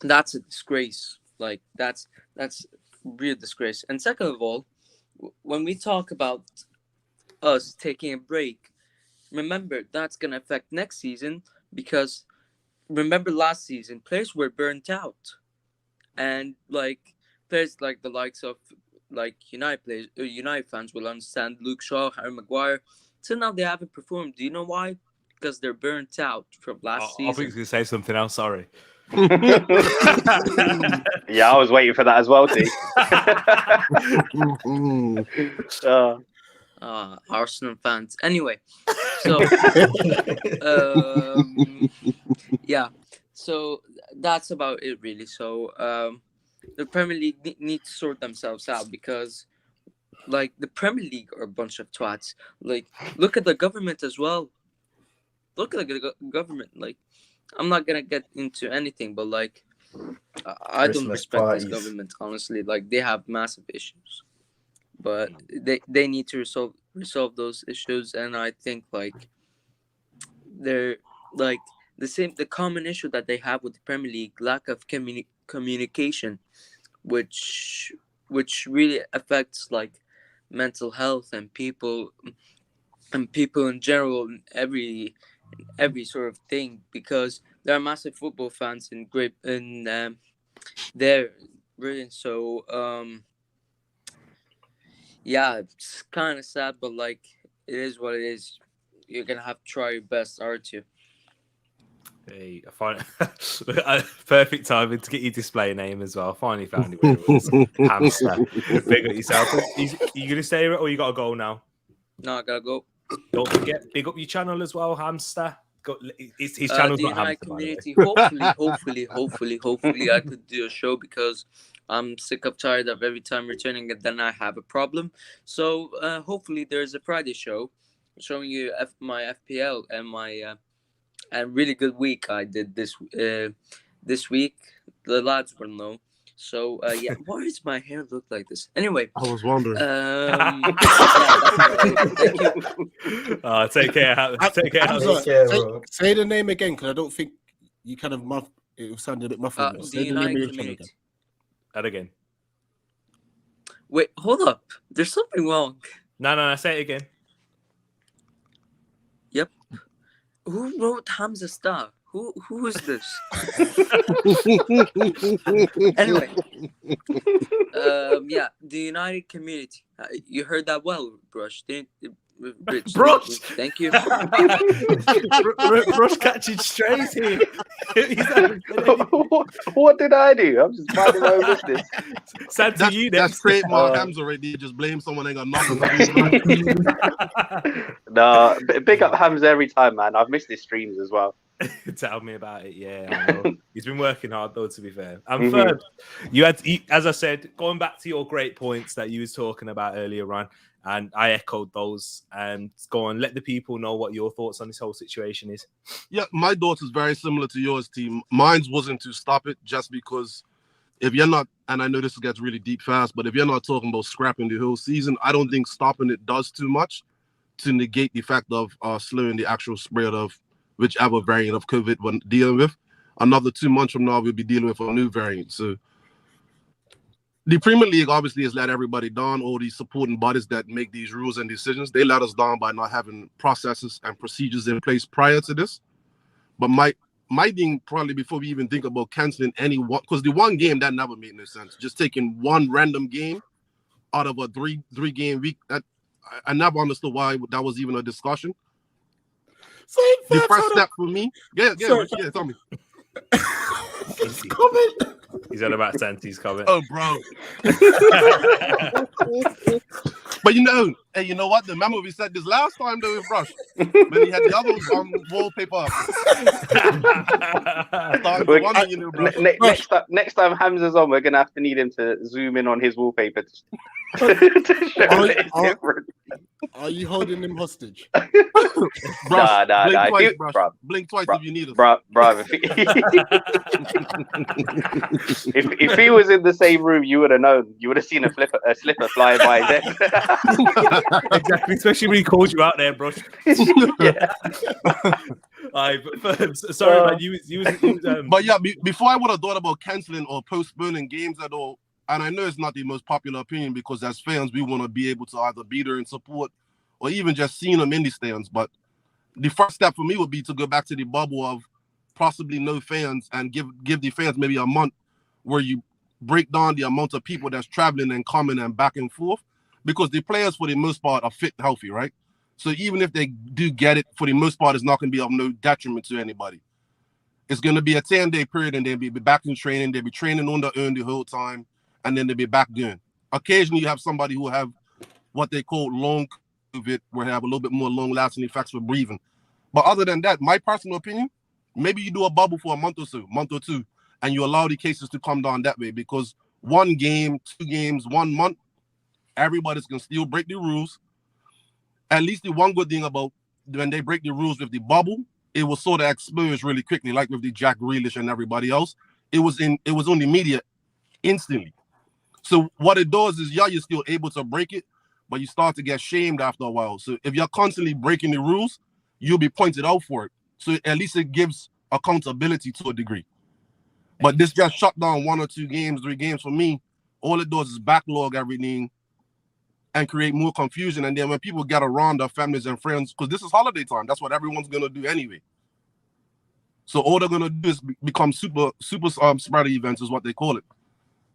That's a disgrace. Like that's real disgrace. And second of all, when we talk about us taking a break, remember that's gonna affect next season, because remember last season players were burnt out, and like players like the likes of like United fans will understand. Luke Shaw, Harry Maguire, so now they haven't performed. Do you know why? Because they're burnt out from last season. I think he was going to say something else. Sorry. Yeah, I was waiting for that as well, T. Arsenal fans. Anyway, so yeah, so that's about it really. So the Premier League need to sort themselves out, because like the Premier League are a bunch of twats. Like, look at the government as well. Look at the government. Like, I'm not gonna get into anything, but like I don't respect this government, honestly. Like, they have massive issues, but they need to resolve those issues. And I think like they're like the common issue that they have with the Premier League, lack of communication, which really affects like mental health and people in general, every sort of thing, because there are massive football fans in there, really. So yeah, it's kind of sad, but like it is what it is. You're gonna have to try your best, aren't you? Hey, I find perfect timing to get your display name as well. I finally found it where it was. Hamster. Big up yourself. You gonna stay or you gotta go now? No, I gotta go. Don't forget, big up your channel as well, Hamster. his channel's the not United hamster, by the way. community. Hopefully, I could do a show because I'm sick of tired of every time returning and then I have a problem. So hopefully there's a Friday show showing you my FPL and my and really good week I did this week. The lads will know. So yeah, why does my hair look like this? Anyway, I was wondering. yeah, that's about it. Thank you. Take care. Take care. Hamza, Take care, bro. say the name again, because I don't think you kind of it sounded a bit muffled. The Say the name of United your channel community. again. That again. Wait, hold up. There's something wrong. No. Say it again. Yep. Who wrote Hamza Star? Who is this? Anyway, yeah, the United community. You heard that well, Brush. Rich, Brush. Thank you. Brush catching strays here. What did I do? I'm just minding my own business. Sad to you. That's trademark Hamza already. Just blame someone ain't got nothing. No, big up Hamza every time, man. I've missed his streams as well. Tell me about it. Yeah, I know. He's been working hard though, to be fair. And third, you had, as I said, going back to your great points that you was talking about earlier, Ryan, and I echoed those. And go on, let the people know what your thoughts on this whole situation is. Yeah, my thoughts is very similar to yours, team. Mine's wasn't to stop it just because if you're not, and I know this gets really deep fast, but if you're not talking about scrapping the whole season, I don't think stopping it does too much to negate the fact of slowing the actual spread of whichever variant of COVID we're dealing with. Another 2 months from now, we'll be dealing with a new variant. So the Premier League obviously has let everybody down, all these supporting bodies that make these rules and decisions. They let us down by not having processes and procedures in place prior to this. But my thing probably before we even think about canceling any one, because the one game that never made no sense. Just taking one random game out of a three game week, that I never understood why that was even a discussion. The first step for me, yeah, tell me. Comment. He's on about Santi's comment. Oh, bro. But you know what? Remember we said this last time though with Brush. When he had the other wallpaper up. Next time Hamza's on, we're gonna have to need him to zoom in on his wallpaper to show that it's different. Are you holding him hostage? Brush, Nah. Blink twice if you need us. Bro, if he was in the same room, you would have known. You would have seen a slipper flying by his head. Exactly, especially when he called you out there, Brush. Yeah. Sorry, man. You was But yeah, before I would have thought about cancelling or postponing games at all, and I know it's not the most popular opinion because as fans, we want to be able to either be there and support or even just seeing them in the stands. But the first step for me would be to go back to the bubble of possibly no fans and give the fans maybe a month where you break down the amount of people that's traveling and coming and back and forth, because the players for the most part are fit and healthy, right? So even if they do get it, for the most part, it's not going to be of no detriment to anybody. It's going to be a 10-day period and they'll be back in training. They'll be training on their own the whole time and then they'll be back doing. Occasionally you have somebody who have what they call long COVID, where they have a little bit more long-lasting effects for breathing. But other than that, my personal opinion, maybe you do a bubble for a month or two, and you allow the cases to come down that way, because 1 game, 2 games, 1 month, everybody's going to still break the rules. At least the one good thing about when they break the rules with the bubble, it was sort of exposed really quickly, like with the Jack Grealish and everybody else. It was on the media instantly. So what it does is, you're still able to break it, but you start to get shamed after a while. So if you're constantly breaking the rules, you'll be pointed out for it. So at least it gives accountability to a degree. But this just shut down 1 or 2 games, 3 games for me. All it does is backlog everything and create more confusion. And then when people get around their families and friends, because this is holiday time, that's what everyone's going to do anyway. So all they're going to do is become super spreader events is what they call it.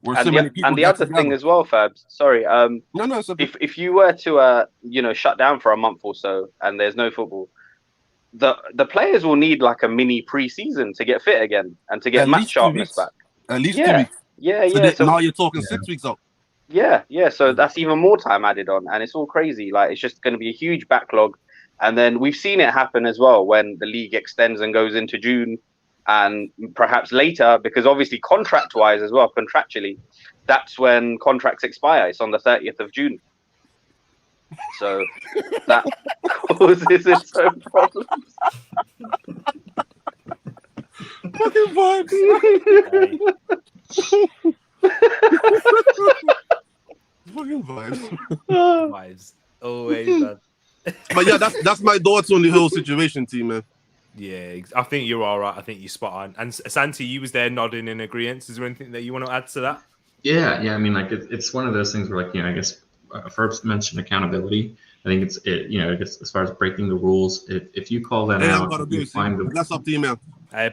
And the other thing as well, Fabs, sorry, no, if you were to shut down for a month or so and there's no football, the players will need like a mini pre-season to get fit again and to get match sharpness back. At least 2 weeks. Yeah. So now you're talking 6 weeks out. Yeah. So that's even more time added on, and it's all crazy. Like, it's just going to be a huge backlog, And then we've seen it happen as well when the league extends and goes into June and perhaps later, because obviously contractually, that's when contracts expire. It's on the 30th of June. So that causes its own problems. Fucking vibes. Fucking vibes. Vibes. Always, man. But yeah, that's my thoughts on the whole situation, team, man. Yeah, I think you're all right. I think you're spot on. And Santi, you was there nodding in agreement. Is there anything that you want to add to that? Yeah. I mean, like it's one of those things where, like, I guess first mentioned accountability. I think I guess as far as breaking the rules, if you call them out, you find them. That's up to you, man.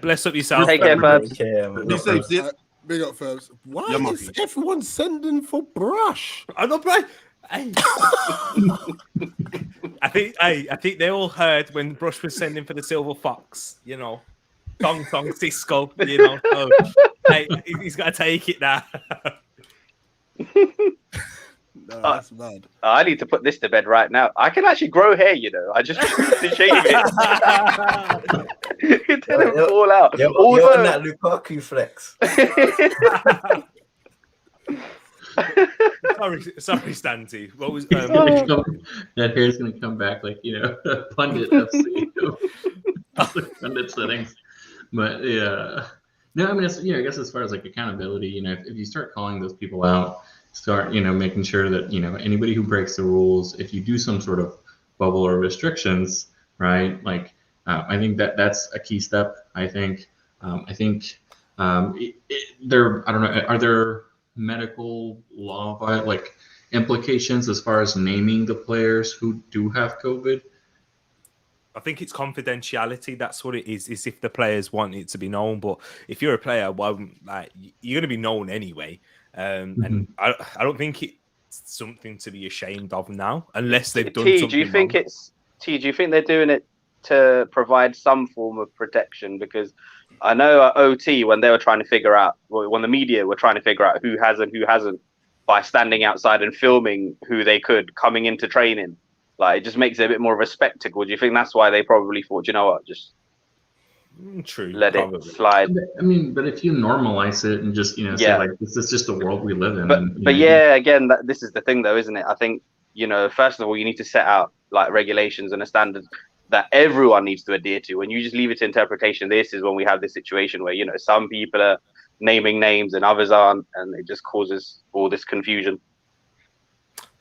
Bless up yourself. Take care, Fabs. Be safe, see it. Big up, Fabs. Why Yeah, is everyone sending for Brush? I'm not right. Hey. I think they all heard when Brush was sending for the Silver Fox, Tong Cisco, So, hey, he's got to take it now. No, that's mad. I need to put this to bed right now. I can actually grow hair, I just need to shave it. It didn't fall out. You're on that Lukaku flex. sorry, Stanty. What was that hair's gonna come back like pundit FC, all the pundit settings. But yeah, no, I mean, I guess as far as like accountability, if you start calling those people out, start making sure that anybody who breaks the rules, if you do some sort of bubble or restrictions, right? Like I think that's a key step. I think I don't know, are there medical law like implications as far as naming the players who do have COVID? I think it's confidentiality. That's what it is if the players want it to be known. But if you're a player, well, like, you're going to be known anyway. And I don't think it's something to be ashamed of now, unless they've done something do you think wrong. do you think they're doing it to provide some form of protection? Because I know at OT, when they were trying to figure out, when the media were trying to figure out who has and who hasn't, by standing outside and filming who they could coming into training, like, it just makes it a bit more of a spectacle. Do you think that's why they probably thought, you know what, just true, let it slide? I mean, but if you normalize it and just say like, this is just the world we live in. But yeah, again, this is the thing though, isn't it? I think first of all, you need to set out like regulations and a standard that everyone needs to adhere to. When you just leave it to interpretation, this is when we have this situation where some people are naming names and others aren't, and it just causes all this confusion.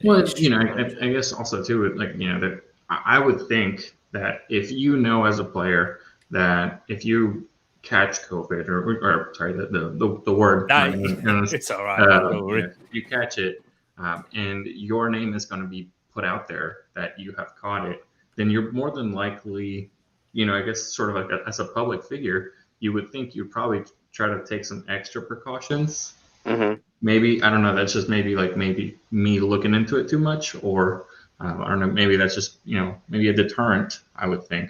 Well, I guess also too, like, that I would think that if as a player that if you catch COVID or sorry, the word, it's all right. If you catch it, and your name is going to be put out there that you have caught it, then you're more than likely, I guess sort of like as a public figure, you would think you'd probably try to take some extra precautions. Mm-hmm. Maybe, I don't know, that's just maybe me looking into it too much, or I don't know, maybe that's just, maybe a deterrent, I would think.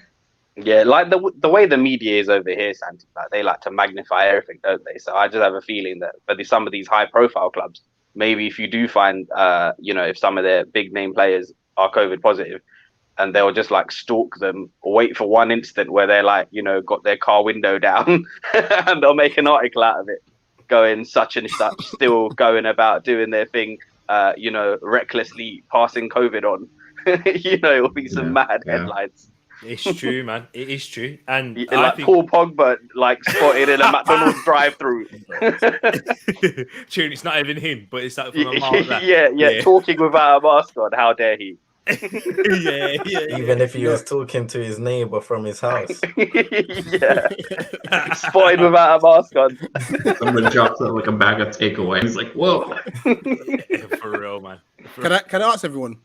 Yeah, like the way the media is over here, Santi, like, they like to magnify everything, don't they? So I just have a feeling that for some of these high profile clubs, maybe if you do find, if some of their big name players are COVID positive, and they'll just like stalk them or wait for one instant where they're like, got their car window down and they'll make an article out of it, going such and such, still going about doing their thing, recklessly passing COVID on. It'll be some mad headlines. It's true, man. It is true. And like Paul Pogba, like, spotted in a McDonald's drive-through. True, it's not even him, but it's like from a mile back. Yeah, talking without a mask on. How dare he? yeah. Even if he was talking to his neighbor from his house. Yeah. Spotted without a mask on. Someone drops out like a bag of takeaway. He's like, whoa. For real, man. Can I ask everyone,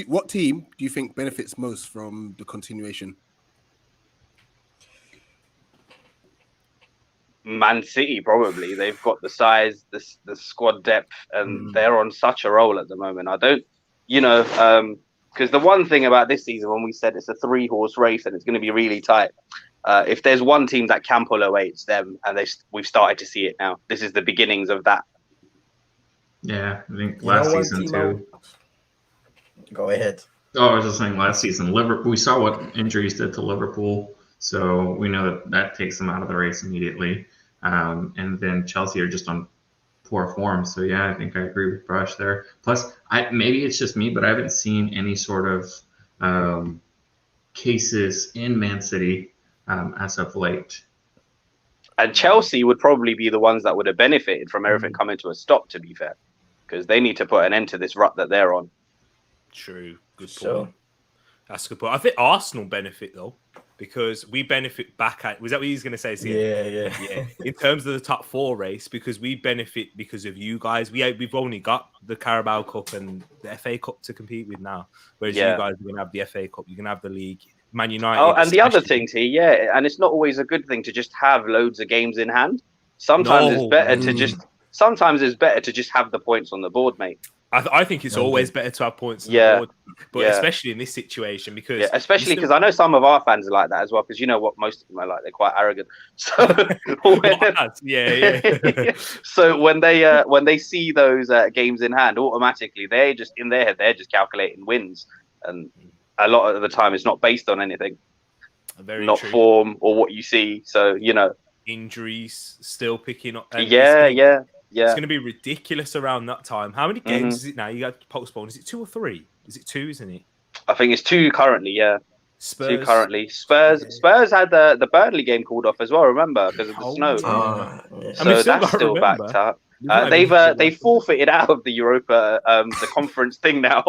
what team do you think benefits most from the continuation? Man City, probably. They've got the size, the squad depth, and they're on such a roll at the moment. I don't, because the one thing about this season, when we said it's a 3-horse race and it's going to be really tight, if there's one team that can pull away, it's them, and we've started to see it now. This is the beginnings of that. Yeah, I think last season too. Go ahead. Oh, I was just saying last season, Liverpool. We saw what injuries did to Liverpool, so we know that takes them out of the race immediately. And then Chelsea are just on poor form. So yeah, I think I agree with Brush there. Plus, maybe it's just me, but I haven't seen any sort of cases in Man City as of late. And Chelsea would probably be the ones that would have benefited from everything coming to a stop, to be fair, because they need to put an end to this rut that they're on. True. Good point. Sure. That's a good point. I think Arsenal benefit though, because we benefit back at. Was that what he was going to say? Yeah. In terms of the top 4 race, because we benefit because of you guys. We've only got the Carabao Cup and the FA Cup to compete with now, whereas you guys are going to have the FA Cup. You're going to have the league. Man United. Oh, and the other things here, and it's not always a good thing to just have loads of games in hand. Sometimes it's better to just. Sometimes it's better to just have the points on the board, mate. I think it's always better to have points on the board, but especially in this situation because especially because I know some of our fans are like that as well. Because you know what, most of them are like, they're quite arrogant. So so when they see those games in hand, automatically they just in their head they're just calculating wins, and a lot of the time it's not based on anything, not form or what you see. So injuries still picking up. It's going to be ridiculous around that time. How many games is it now? You got postponed. Is it 2 or 3? Is it 2, isn't it? I think it's 2 currently, yeah. Spurs. 2 currently. Spurs had the Burnley game called off as well, remember, because of the snow. So that's still backed up. They forfeited out of the Europa the conference thing now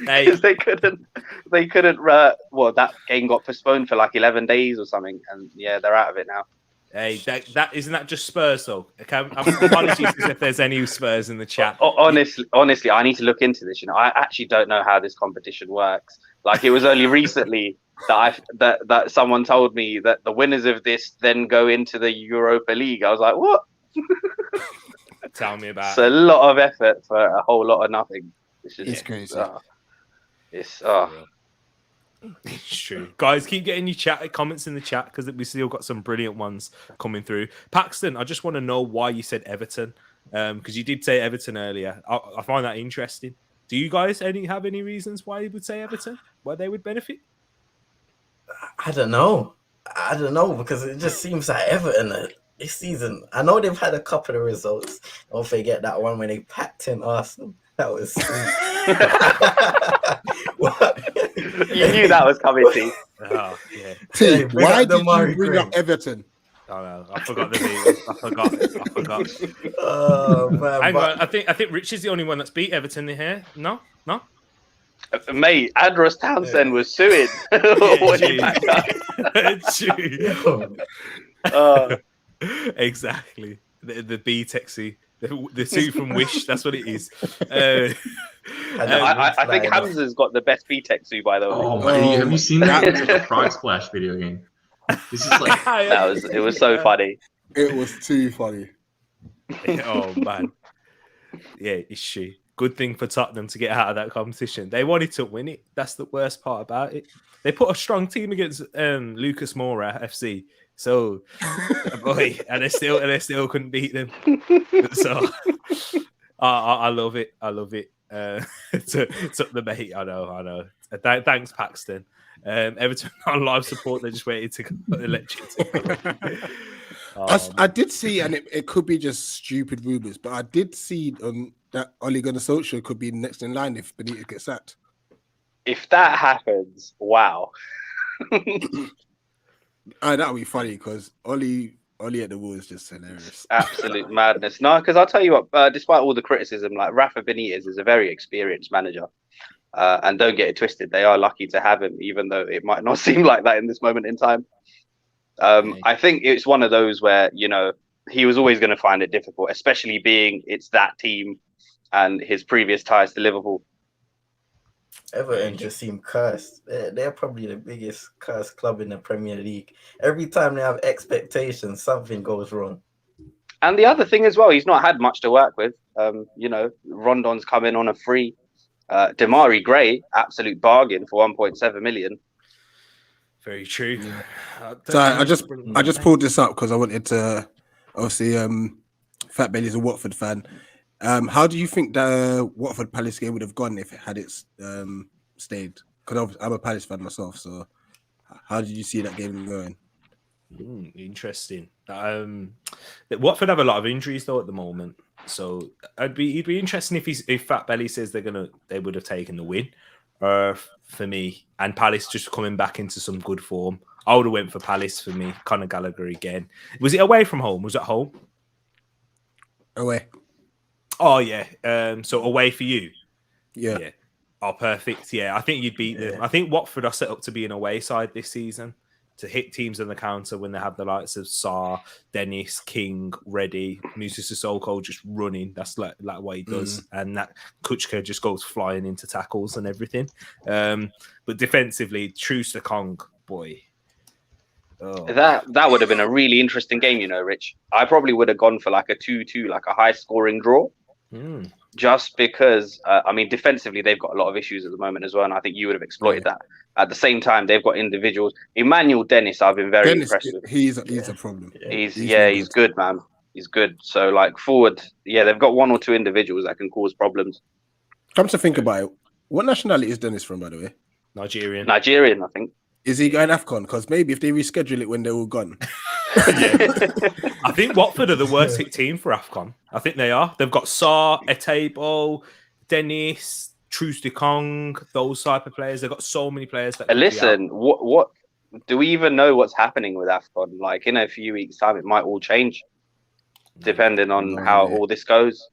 because they couldn't that game got postponed for like 11 days or something, and they're out of it now. Hey, that isn't that just Spurs though? Okay, apologies if there's any Spurs in the chat. Honestly, I need to look into this. I actually don't know how this competition works. Like it was only recently that someone told me that the winners of this then go into the Europa League. I was like, what? Tell me about. It's a lot of effort for a whole lot of nothing. It's crazy. It's true. Guys, keep getting your comments in the chat because we still got some brilliant ones coming through. Paxton, I just want to know why you said Everton, because you did say Everton earlier. I find that interesting. Do you guys have any reasons why you would say Everton? Why they would benefit? I don't know because it just seems like Everton this season. I know they've had a couple of results. Don't forget that one when they packed in Arsenal. That was you knew that was coming, T. Oh, yeah. T, why did you bring up Everton? Oh no, I forgot the name. I forgot. Oh man! Hang on, I think Rich is the only one that's beat Everton in here. No. Mate, Andros Townsend was suing. Exactly. The B taxi. The suit from Wish, that's what it is. I think Hamza's got the best VTech suit, by the way. Oh my! Have you seen that? It's like a Frog Splash video game. This is like it was so funny. It was too funny. Oh man, yeah, it's she. Good thing for Tottenham to get out of that competition. They wanted to win it. That's the worst part about it. They put a strong team against Lucas Moura FC. So, boy, and they still couldn't beat them. So, I love it. I love it. Took the bait. I know. Thanks, Paxton. Everton on live support. They just waited to let you. I did see, and it could be just stupid rumors, but I did see that Ole Gunnar Solskjaer could be next in line if Benitez gets sacked. If that happens, wow. That would be funny because Oli at the wall is just hilarious. Absolute madness. No, because I'll tell you what, despite all the criticism, like Rafa Benitez is a very experienced manager. And don't get it twisted, they are lucky to have him, even though it might not seem like that in this moment in time. I think it's one of those where, he was always going to find it difficult, especially being it's that team and his previous ties to Liverpool. Everton just seem cursed. They're probably the biggest cursed club in the Premier League. Every time they have expectations, something goes wrong. And the other thing as well, he's not had much to work with. Rondon's come in on a free. Damari Gray, absolute bargain for 1.7 million. Very true. So I just pulled this up because I wanted to. Obviously, Fat Belly's a Watford fan. How do you think the Watford Palace game would have gone if it had its stayed? Because I'm a Palace fan myself. So how did you see that game going? Interesting. Watford have a lot of injuries though at the moment, so it'd be interesting if Fat Belly says they would have taken the win. For me, and Palace just coming back into some good form. I would have went for Palace for me. Conor Gallagher again. Was it away from home? Was it home? Away. Oh yeah. So away for you. Yeah. Oh, perfect. Yeah, I think you'd beat them. I think Watford are set up to be an away side this season, to hit teams on the counter when they have the likes of Sarr, Dennis, King, Reddy, Musa Sissoko just running. That's like what he does. And that Kuchka just goes flying into tackles and everything. But defensively, Truce to Kong, boy. Oh. That would have been a really interesting game, you know, Rich. I probably would have gone for like a 2-2, like a high scoring draw. Just because, I mean, defensively, they've got a lot of issues at the moment as well. And I think you would have exploited that. At the same time, they've got individuals. Emmanuel Dennis, I've been very impressed with. He's a problem. He's good, man. He's good. So, like, forward, they've got one or two individuals that can cause problems. Come to think about it, what nationality is Dennis from, by the way? Nigerian, I think. Is he going AFCON? Because maybe if they reschedule it when they're all gone. I think Watford are the worst hit team for AFCON. I think they are. They've got Sarr, Etebo, Dennis, Truce de Kong, those type of players. They've got so many players that. Listen, what do we even know what's happening with AFCON? Like in a few weeks' time, it might all change, depending on how all this goes.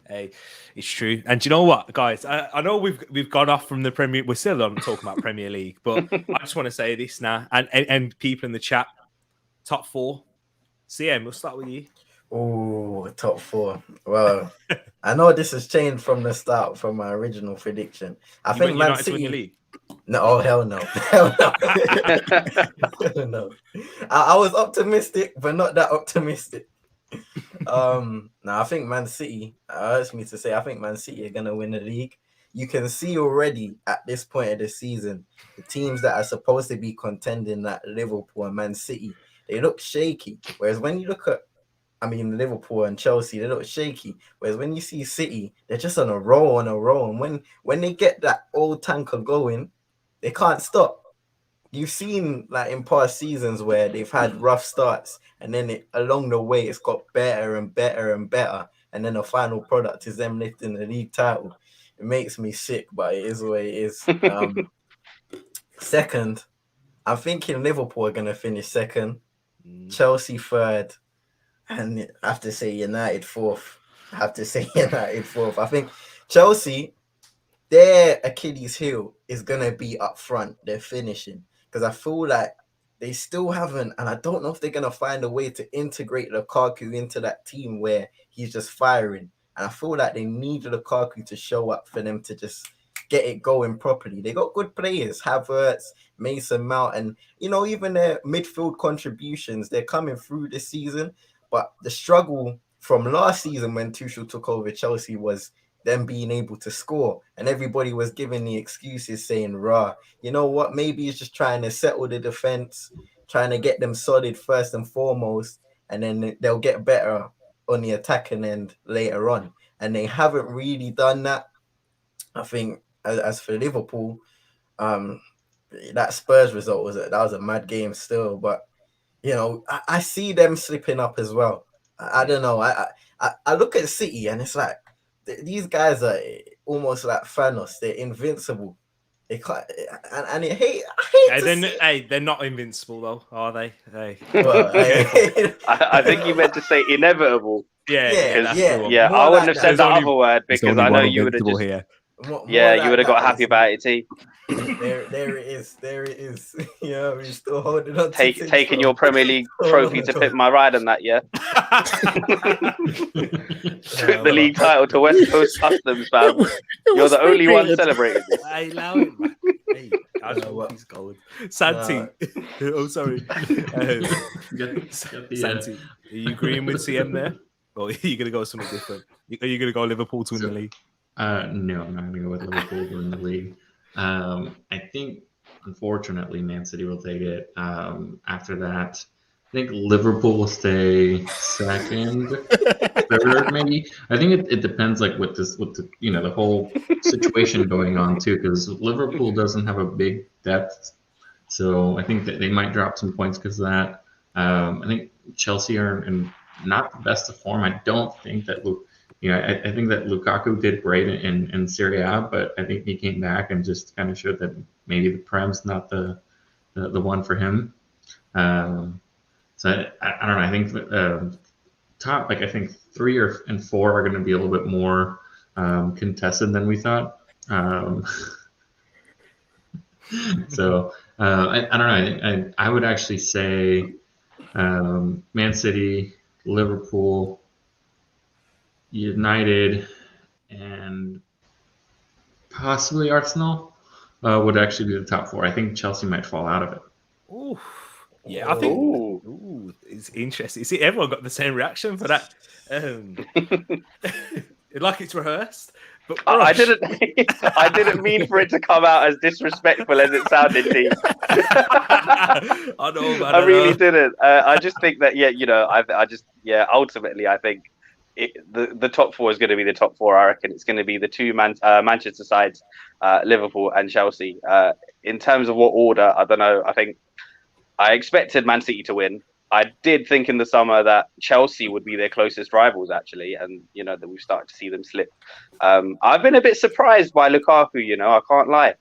Hey, it's true. And do you know what, guys? I know we've gone off from the Premier. We're still on talking about Premier League, but I just want to say this now, and people in the chat. Top 4. CM, we'll start with you. Oh, top 4. Well, I know this has changed from the start from my original prediction. I think Man City. Win the league? No, oh hell no, hell no. No. I was optimistic, but not that optimistic. I think Man City. Hurts me to say, I think Man City are gonna win the league. You can see already at this point of the season, the teams that are supposed to be contending, like Liverpool and Man City, they look shaky. Whereas when you look at, Liverpool and Chelsea, they look shaky. Whereas when you see City, they're just on a roll. And when they get that old tanker going, they can't stop. You've seen like in past seasons where they've had rough starts, and then along the way it's got better and better and better, and then the final product is them lifting the league title. It makes me sick, but it is the way it is. Second, I'm thinking Liverpool are going to finish second, Chelsea third, and I have to say United fourth. I think Chelsea, their Achilles heel is going to be up front, their finishing. Because I feel like they still haven't, and I don't know if they're going to find a way to integrate Lukaku into that team where he's just firing. And I feel like they need Lukaku to show up for them to just get it going properly. They got good players, Havertz, Mason Mount, and, even their midfield contributions, they're coming through this season. But the struggle from last season when Tuchel took over Chelsea was them being able to score. And everybody was giving the excuses saying, you know what, maybe it's just trying to settle the defense, trying to get them solid first and foremost, and then they'll get better on the attacking end later on. And they haven't really done that. I think as for Liverpool, that Spurs result was a mad game still, but I see them slipping up as well. I don't know. I look at City and it's like these guys are almost like Thanos. They're invincible. They can't, and I hate they're not invincible though, are they? Well, I think you meant to say inevitable. Yeah. I wouldn't have said the other word because I know you would have just. Here. You would have got happy about it, T. There it is. We're still holding on. Taking your Premier League trophy to Pit My Ride and that, yeah. Took the league title to West Coast Customs, fam. You're the only one celebrating this. I allow it, man. Hey, I know what he's going. Santi. Oh, sorry. Santi, are you agreeing with CM there? Or are you going to go something different? Are you going to go Liverpool to win the league? No, I'm not going to go with Liverpool to win the league. I think, unfortunately, Man City will take it. After that, I think Liverpool will stay second. third, maybe. I think it depends, like with the the whole situation going on too, because Liverpool doesn't have a big depth, so I think that they might drop some points because of that. I think Chelsea are in not the best of form. I don't think that I think that Lukaku did great in Serie A, but I think he came back and just kind of showed that maybe the Prem's not the one for him. So I don't know. I think top, like I think 3 and 4 are going to be a little bit more contested than we thought. So I don't know. I would actually say Man City, Liverpool, United, and possibly Arsenal would actually be the top 4. I think Chelsea might fall out of it. Ooh. Yeah, I think it's interesting. See, everyone got the same reaction for that. Like it's rehearsed. But I didn't mean for it to come out as disrespectful as it sounded, T. I know, man. I really didn't. I just think that, ultimately, I think the top 4 is going to be the top 4. I reckon it's going to be the two Manchester sides, Liverpool and Chelsea. In terms of what order, I don't know. I think I expected Man City to win. I did think in the summer that Chelsea would be their closest rivals, actually, and that we've started to see them slip. I've been a bit surprised by Lukaku. I can't lie.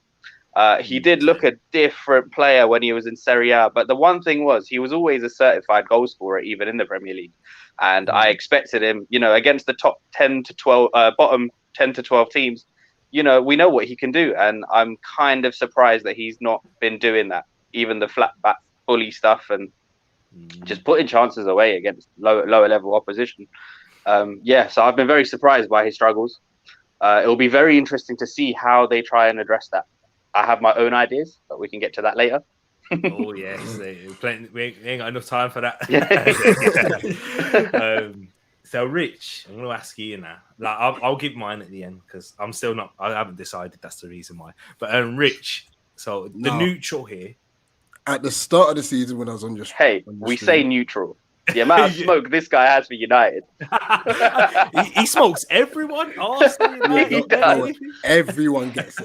He did look a different player when he was in Serie A, but the one thing was he was always a certified goal scorer, even in the Premier League. And I expected him, against the top 10 to 12, bottom 10 to 12 teams. We know what he can do, and I'm kind of surprised that he's not been doing that. Even the flat back bully stuff and just putting chances away against lower level opposition. So I've been very surprised by his struggles. It'll be very interesting to see how they try and address that. I have my own ideas, but we can get to that later. Oh yes, we ain't got enough time for that. So Rich, I'm going to ask you now. Like I'll give mine at the end because I haven't decided. That's the reason why. But Rich, so the neutral here. At the start of the season when I was on your we say neutral. The amount of smoke this guy has for United. he smokes everyone. Everyone gets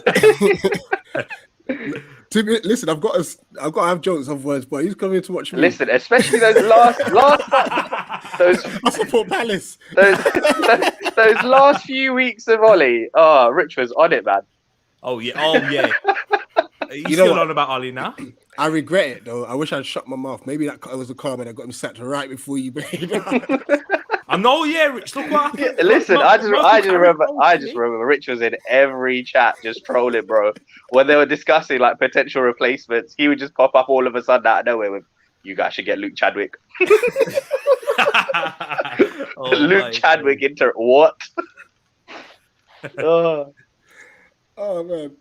it. Listen, I've got to have jokes of words, but he's coming to watch me. Listen, especially those last those I support Palace. Those last few weeks of Ollie. Oh, Rich was on it, man. Oh yeah. He's still on about Ollie now. I regret it though. I wish I'd shut my mouth. Maybe that was a comment that got him sacked right before you played. I know, Rich. Look what happened. Listen, I just remember Rich was in every chat just trolling, bro. When they were discussing like potential replacements, he would just pop up all of a sudden out of nowhere with, "You guys should get Luke Chadwick." Luke Chadwick into what? Oh man.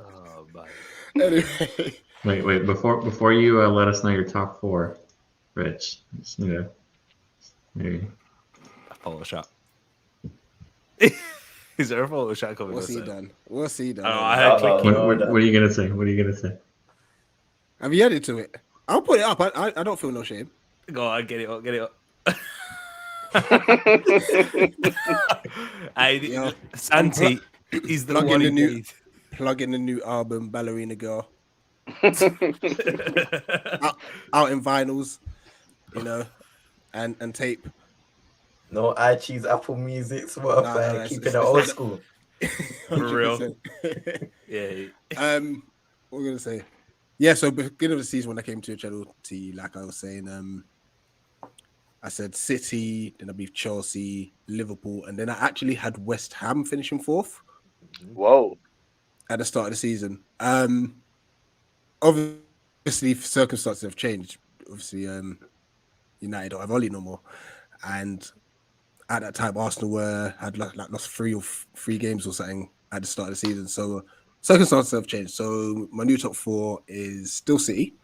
Oh man. Anyway. Wait. Before you let us know your top 4, Rich, just, maybe a Photoshop. Is there a Photoshop coming? What's he done? Oh, I heard clicking. What are you gonna say? What are you gonna say? Have you added to it? I'll put it up. I don't feel no shame. Go on, get it up. Santi is the one plug in the new album, Ballerina Girl. out in vinyls, and tape. No iTunes, Apple Music, Spotify, keeping it old school. For real. Yeah. What we're gonna say? Yeah. So beginning of the season when I came to your channel, like I was saying, I said City, then I believe Chelsea, Liverpool, and then I actually had West Ham finishing 4th. Whoa. At the start of the season. Obviously circumstances have changed. Obviously, United don't have Ollie no more. And at that time, Arsenal had lost 3 games or something at the start of the season. So circumstances have changed. So my new top 4 is still City.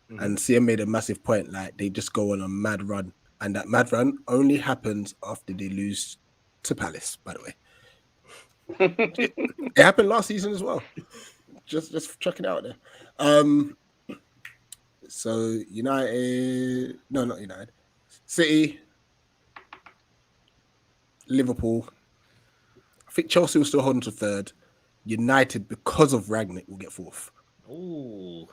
Mm-hmm. And CM made a massive point, like they just go on a mad run. And that mad run only happens after they lose to Palace, by the way. It happened last season as well. Just chucking it out there. So United, no, not United. City, Liverpool. I think Chelsea will still hold on to third. United, because of Ragnick, will get fourth. Ooh.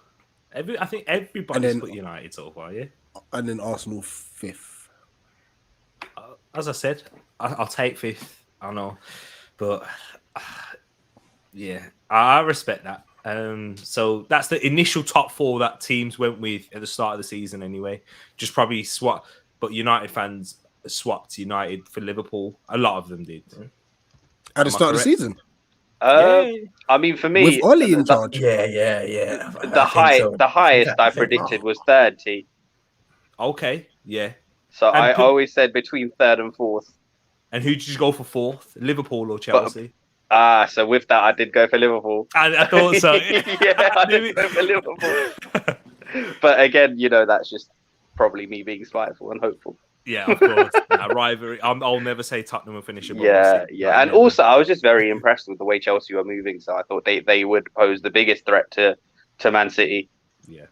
I think everybody's And then- put United so far, yeah? And then Arsenal fifth. As I said, I'll take fifth. I know. But yeah, I respect that. So that's the initial top four that teams went with at the start of the season anyway. Just probably swap, but United fans swapped United for Liverpool. A lot of them did. At the start of the season. Yeah. I mean, for me, With Ollie in charge. Yeah. the highest I predicted was third. T. Okay, yeah. So And I put- always said between third and fourth. And who did you go for fourth? Liverpool or Chelsea? So with that, I did go for Liverpool. I thought so. Yeah, I did go for Liverpool. But again, that's just probably me being spiteful and hopeful. Yeah, of course. Rivalry. I'll never say Tottenham will finish above Yeah. City. And Never. also, I was just very impressed with the way Chelsea were moving. So I thought they would pose the biggest threat to Man City. Yeah,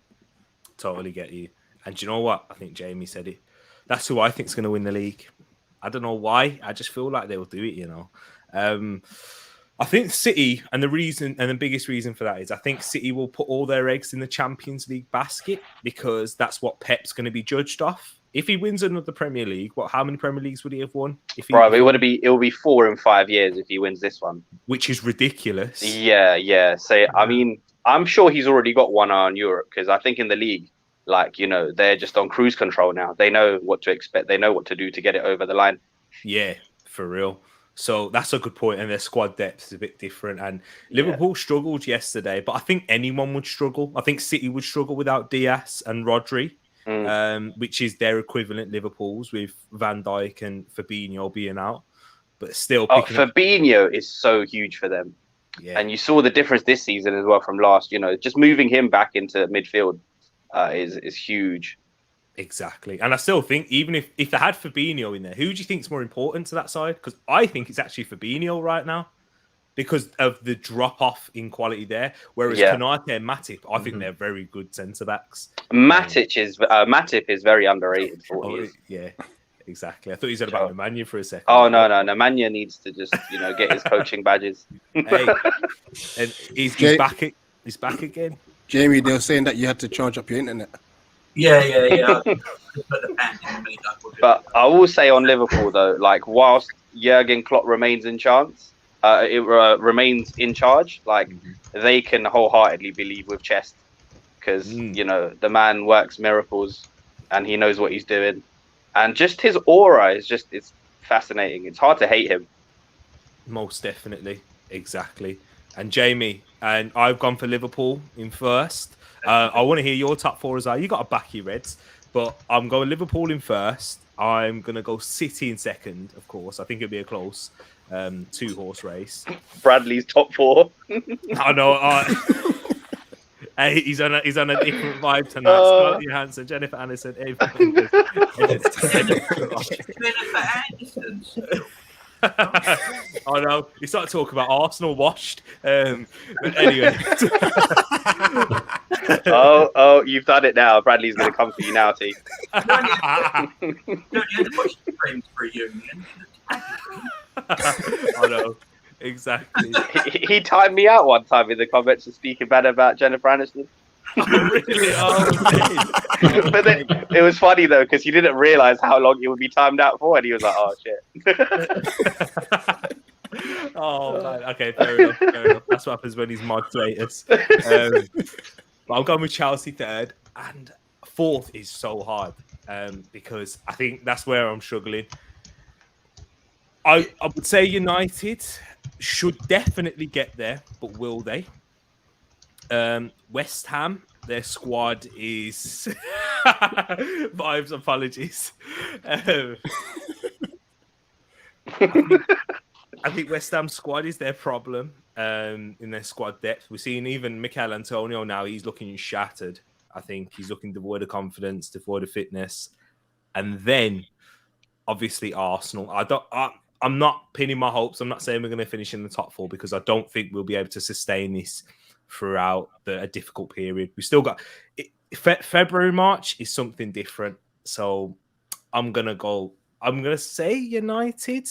totally get you. And do you know what? I think Jamie said it. That's who I think is going to win the league. I don't know why. I just feel like they'll do it, I think City, and the biggest reason for that is I think City will put all their eggs in the Champions League basket because that's what Pep's going to be judged off. If he wins another Premier League, how many Premier Leagues would he have won? It will be 4 in 5 years if he wins this one, which is ridiculous. Yeah. So I mean, I'm sure he's already got one eye on Europe because I think in the league, they're just on cruise control now. They know what to expect. They know what to do to get it over the line. Yeah, for real. So that's a good point. And their squad depth is a bit different. And Liverpool struggled yesterday, but I think anyone would struggle. I think City would struggle without Diaz and Rodri, which is their equivalent Liverpool's with Van Dijk and Fabinho being out. But still, Fabinho is so huge for them. Yeah. And you saw the difference this season as well from last. Just moving him back into midfield is huge. Exactly. And I still think even if they had Fabinho in there, who do you think is more important to that side? Because I think it's actually Fabinho right now because of the drop-off in quality there. Whereas Konate and Matip, I think they're very good centre-backs. Matip is very underrated for what he is. Yeah, exactly. I thought you said about Nemanja for a second. Oh, no. Nemanja needs to just, get his coaching badges. Hey, and he's back. He's back again. Jamie, they were saying that you had to charge up your internet. Yeah. But I will say on Liverpool though, whilst Jurgen Klopp remains in charge, they can wholeheartedly believe with chest because the man works miracles and he knows what he's doing, and just his aura is it's fascinating. It's hard to hate him. Most definitely, exactly. And Jamie, and I've gone for Liverpool in first. I want to hear your top four as well. You got a back your Reds, but I'm going Liverpool in first. I'm going to go City in second, of course. I think it'll be a close 2-horse race. Bradley's top four. I know. Hey, he's on a different vibe tonight. Scott Johansson, Jennifer Aniston, Jennifer Aniston. Oh no, you start talking about Arsenal washed. But anyway. Oh, you've done it now. Bradley's going to come for you now, T. Don't you have to push the frames for a union? I know, exactly. He timed me out one time in the comments for speaking bad about Jennifer Aniston. Really? Oh, but then it was funny though because he didn't realize how long it would be timed out for, and he was like, "Oh shit." Oh man. Okay, fair enough. That's what happens when he's moderators. But I'm going with Chelsea third, and fourth is so hard because I think that's where I'm struggling. I would say United should definitely get there, but will they? West Ham, their squad is vibes. Apologies. I think West Ham's squad is their problem in their squad depth. We're seeing even Mikel Antonio now. He's looking shattered. I think he's looking devoid of confidence, devoid of fitness, and then obviously Arsenal. I'm not pinning my hopes. I'm not saying we're going to finish in the top four because I don't think we'll be able to sustain this throughout a difficult period. We still got February, March is something different. So I'm going to say United,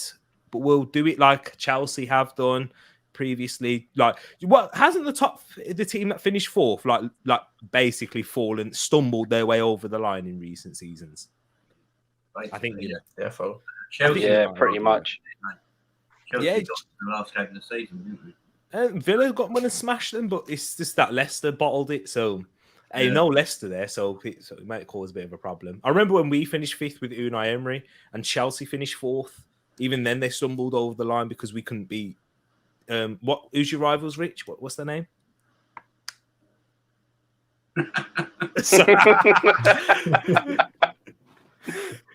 but we'll do it like Chelsea have done previously. Like, what hasn't the team that finished fourth, like basically stumbled their way over the line in recent seasons? I think Defo. Chelsea, Yeah, pretty much. Chelsea Yeah. got the last game of the season, didn't we? Villa got one and smashed them, but it's just that Leicester bottled it. So, hey, Yeah. no Leicester there, so it might cause a bit of a problem. I remember when we finished fifth with Unai Emery and Chelsea finished fourth. Even then, they stumbled over the line because we couldn't beat. Who's your rivals, Rich? What's their name?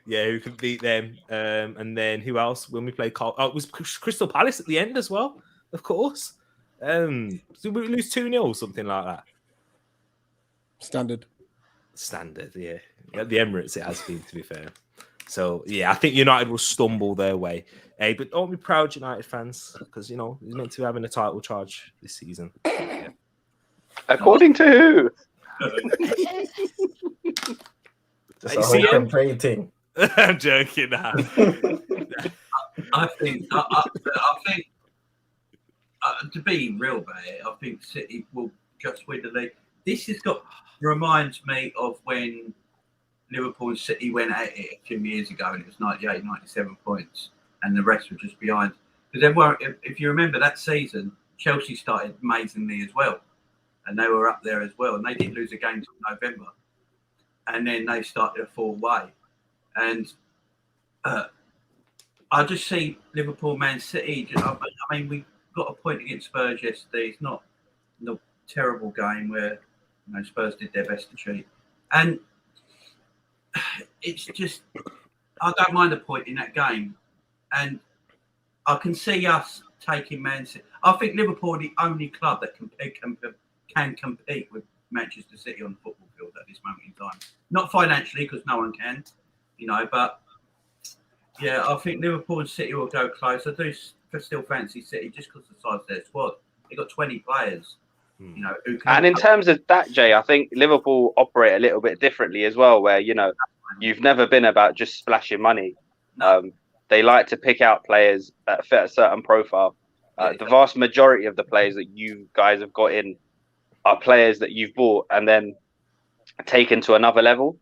Yeah, who could beat them? And then who else? When we played, it was Crystal Palace at the end as well, of course. Did we lose 2-0 or something like that? Standard, yeah. At the Emirates, it has been, to be fair. So, yeah, I think United will stumble their way. Hey, but don't be proud, United fans, because, he's meant to be having a title charge this season. Yeah. According to who? Just a whole campaign thing. I'm joking now. I think to be real about it, I think City will just win the league. This reminds me of when Liverpool and City went at it a few years ago, and it was 98, 97 points, and the rest were just behind. Because they weren't. If you remember that season, Chelsea started amazingly as well, and they were up there as well, and they didn't lose a game until November, and then they started to fall away. And I just see Liverpool, Man City. I mean, we got a point against Spurs yesterday. It's not a terrible game where Spurs did their best to cheat, and it's just I don't mind a point in that game, and I can see us taking Man City. I think Liverpool are the only club that can compete with Manchester City on the football field at this moment in time. Not financially, because no one can, but yeah, I think Liverpool and City will go close. I do still fancy City just because of the size of their squad. They've got 20 players, who can. And in terms of that, Jay, I think Liverpool operate a little bit differently as well, where, you've never been about just splashing money. They like to pick out players that fit a certain profile. The vast majority of the players that you guys have got in are players that you've bought and then taken to another level.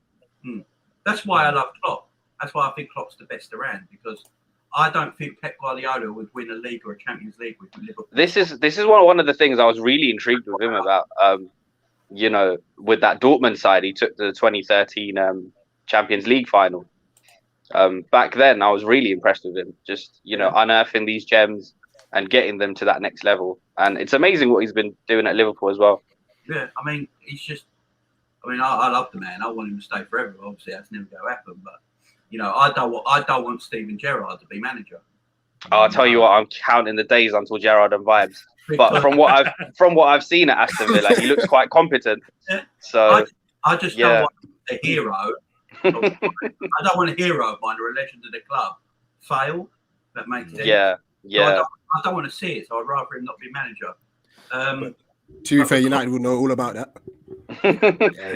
That's why I love Klopp. That's why I think Klopp's the best around, because I don't think Pep Guardiola would win a league or a Champions League with Liverpool. This is one of the things I was really intrigued with him about. With that Dortmund side, he took the 2013 Champions League final. Back then, I was really impressed with him. Just unearthing these gems and getting them to that next level. And it's amazing what he's been doing at Liverpool as well. Yeah, I mean, I love the man. I want him to stay forever. Obviously, that's never going to happen. But I don't want Steven Gerrard to be manager. I'll tell you what, I'm counting the days until Gerrard and vibes. But from what I've seen at Aston Villa, he looks quite competent. So I just don't want a hero. I don't want a hero of mine or a legend of the club fail. That makes sense. Yeah. So I don't want to see it. So I'd rather him not be manager. to be fair, United will know all about that.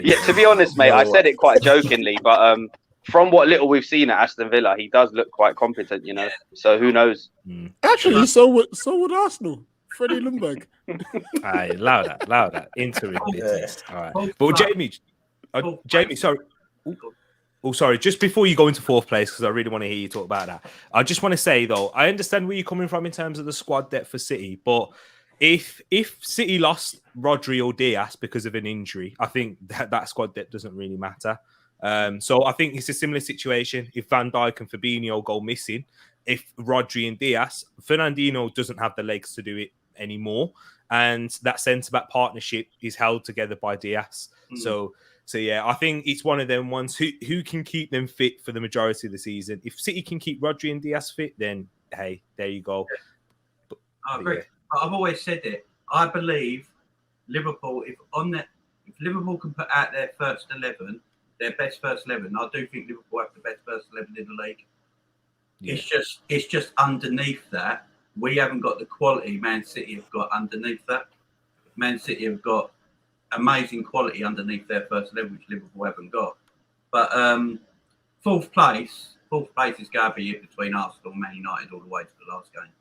Yeah, to be honest, mate, I said it quite jokingly, but from what little we've seen at Aston Villa, he does look quite competent, So who knows? Actually, so would Arsenal. Freddie Ljungberg. Aye, louder. Interim business. All right. But Jamie, sorry. Oh, sorry. Just before you go into fourth place, because I really want to hear you talk about that. I just want to say, though, I understand where you're coming from in terms of the squad depth for City, but if City lost Rodri or Diaz because of an injury, I think that squad depth doesn't really matter. So I think it's a similar situation. If Van Dijk and Fabinho go missing, if Rodri and Diaz, Fernandinho doesn't have the legs to do it anymore, and that centre-back partnership is held together by Diaz. So yeah, I think it's one of them ones who can keep them fit for the majority of the season. If City can keep Rodri and Diaz fit, then hey, there you go. But, I agree. Yeah. I've always said it. I believe Liverpool, if Liverpool can put out their first 11, their best first 11, I do think Liverpool have the best first 11 in the league. Yeah. It's just underneath that, we haven't got the quality Man City have got underneath that. Man City have got amazing quality underneath their first 11, which Liverpool haven't got. But fourth place, fourth place is going to be between Arsenal and Man United all the way to the last game.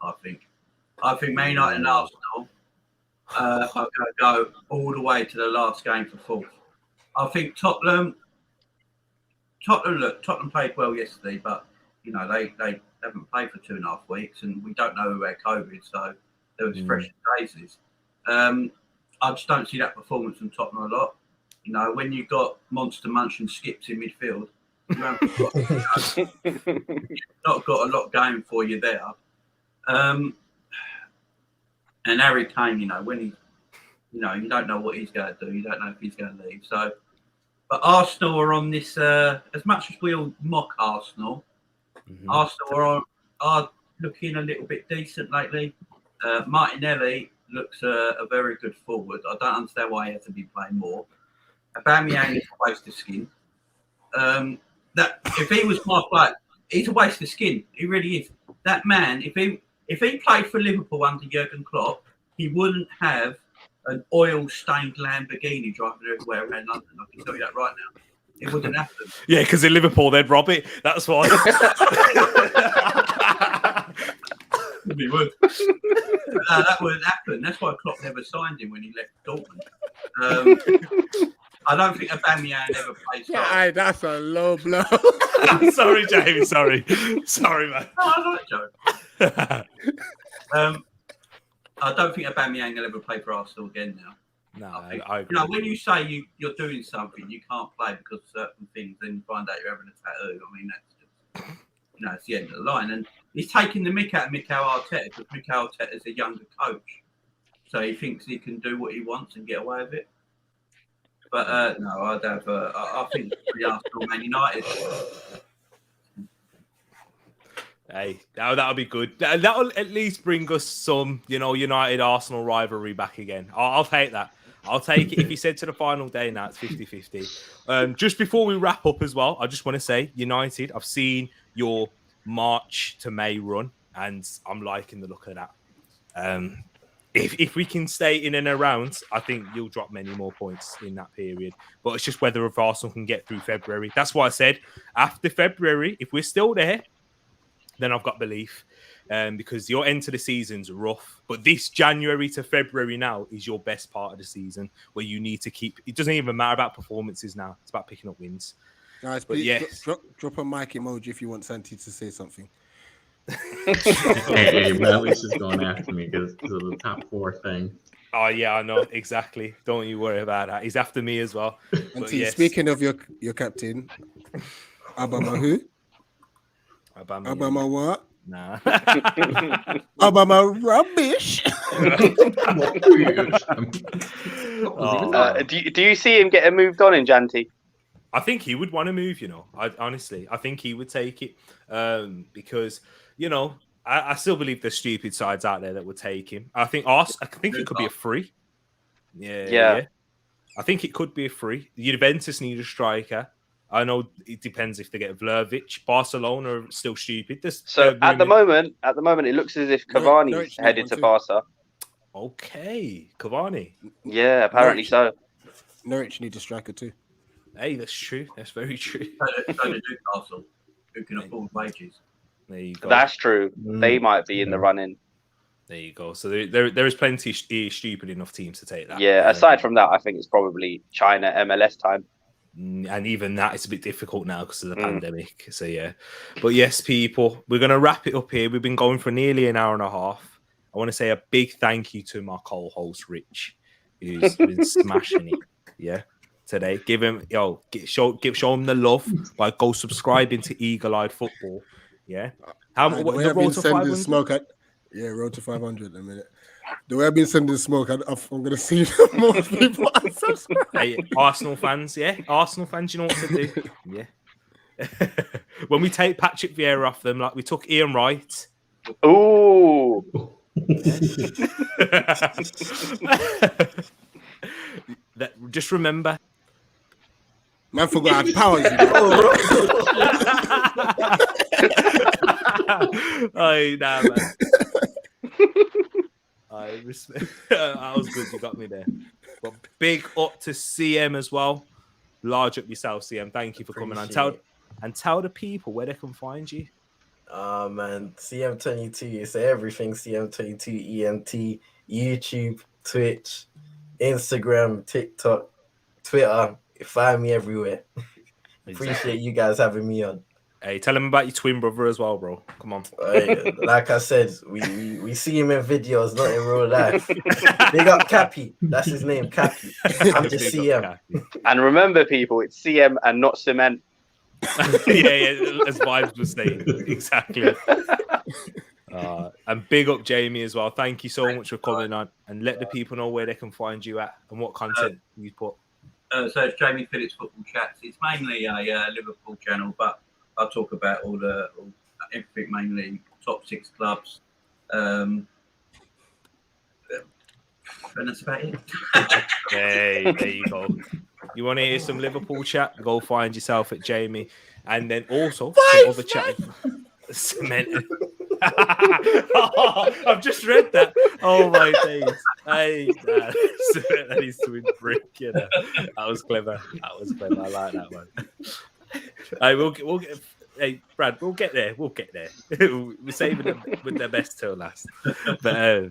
I think Man United and Arsenal are going to go all the way to the last game for fourth. I think Tottenham played well yesterday, but you know they haven't played for 2.5 weeks, and we don't know who had COVID, so there was fresh daisies. I just don't see that performance from Tottenham a lot. You know, when you've got Monster Munch and Skips in midfield, you haven't not got a lot going for you there. And Harry Kane, you know, when he, you know, you don't know what he's going to do. You don't know if he's going to leave. So, but Arsenal are on this. As much as we all mock Arsenal, Arsenal are looking a little bit decent lately. Martinelli looks a very good forward. I don't understand why he has to be playing more. Aubameyang is a waste of skin. That if he was my player, he's a waste of skin. He really is. That man, if he played for Liverpool under Jurgen Klopp, he wouldn't have an oil-stained Lamborghini driving everywhere around London. I can tell you that right now. It wouldn't happen. Yeah, because in Liverpool they'd rob it. That's why. He would. That wouldn't happen. That's why Klopp never signed him when he left Dortmund. I don't think Aubameyang ever plays. Yeah, that's a low blow. Sorry, Jamie. Sorry, man. No, I like Joe. I don't think Aubameyang will ever play for Arsenal again now. No, I agree. You know, when you say you're doing something, you can't play because of certain things, then you find out you're having a tattoo. I mean, that's just, you know, it's the end of the line. And he's taking the mick out of Mikel Arteta because Mikel Arteta is a younger coach. So he thinks he can do what he wants and get away with it. But no, I'd have. I think the Arsenal Man United. Hey, that'll be good. That'll at least bring us some, you know, United Arsenal rivalry back again. I'll take that. I'll take it. If you said to the final day now, it's 50-50. Just before we wrap up as well, I just want to say, United, I've seen your March to May run, and I'm liking the look of that. If we can stay in and around, I think you'll drop many more points in that period. But it's just whether if Arsenal can get through February. That's why I said after February, if we're still there, then I've got belief. Because your end to the season's rough. But this January to February now is your best part of the season where you need to keep... It doesn't even matter about performances now. It's about picking up wins. Guys, but please yes. drop a mic emoji if you want Santi to say something. hey, but at least it's going after me because of the top 4 thing. Oh, yeah, I know. Exactly. Don't you worry about that. He's after me as well. And yes. Speaking of your captain, Obama who? Obama what? Nah. Obama rubbish. Do you see him getting moved on in Janty? I think he would want to move, you know. I think he would take it because, you know, I still believe there's stupid sides out there that would take him. I think it could be a free. Yeah. I think it could be a free. Juventus need a striker. I know it depends if they get Vlahovic. Barcelona are still stupid. At the moment, it looks as if Cavani's headed to Barca. Okay, Cavani. Yeah, apparently so. Norwich need a striker too. Hey, that's true. That's very true. So do Newcastle, who can afford wages. There you go. That's true. They might be in the running. There you go. So there is plenty of stupid enough teams to take that. Yeah. Aside from that, I think it's probably China MLS time. And even that is a bit difficult now because of the pandemic. So yeah. But yes, people, we're gonna wrap it up here. We've been going for nearly an hour and a half. I want to say a big thank you to my co-host Rich, who's been smashing it. Yeah. Today, show him the love by go subscribing to Eagle Eyed Football. Yeah, the road to 500? Road to 500 in a minute. The way I've been sending smoke, I'm going to see more people unsubscribe. Hey, Arsenal fans, you know what to do. Yeah. When we take Patrick Vieira off them, like we took Ian Wright. Ooh. Just remember. Man forgot how powers. Oh, nah, man. I respect. That was good. You got me there. But big up to CM as well. Large up yourself, CM. Thank you for coming on. and tell the people where they can find you. Man, CM22, it's everything CM22 ENT, YouTube, Twitch, Instagram, TikTok, Twitter. You find me everywhere. Appreciate you guys having me on. Hey, tell them about your twin brother as well, bro. Come on. Like I said, we see him in videos, not in real life. Big up Cappy. That's his name, Cappy. I'm just CM. And remember, people, it's CM and not cement. yeah, as Vibes was saying. Exactly. And big up Jamie as well. Thank you so much for coming on, and let the people know where they can find you at and what content you put. So it's Jamie Phillips Football Chats. It's mainly a Liverpool channel, but I'll talk about everything, mainly top 6 clubs. And that's about it. Hey, there you go. You want to hear some Liverpool chat? Go find yourself at Jamie, and then also some other chat. Cement. I've just read that. Oh my days! Hey, that is to brick. You know, that was clever. I like that one. Hey, we'll get. Hey, Brad, we'll get there. We're saving them with their best till last. But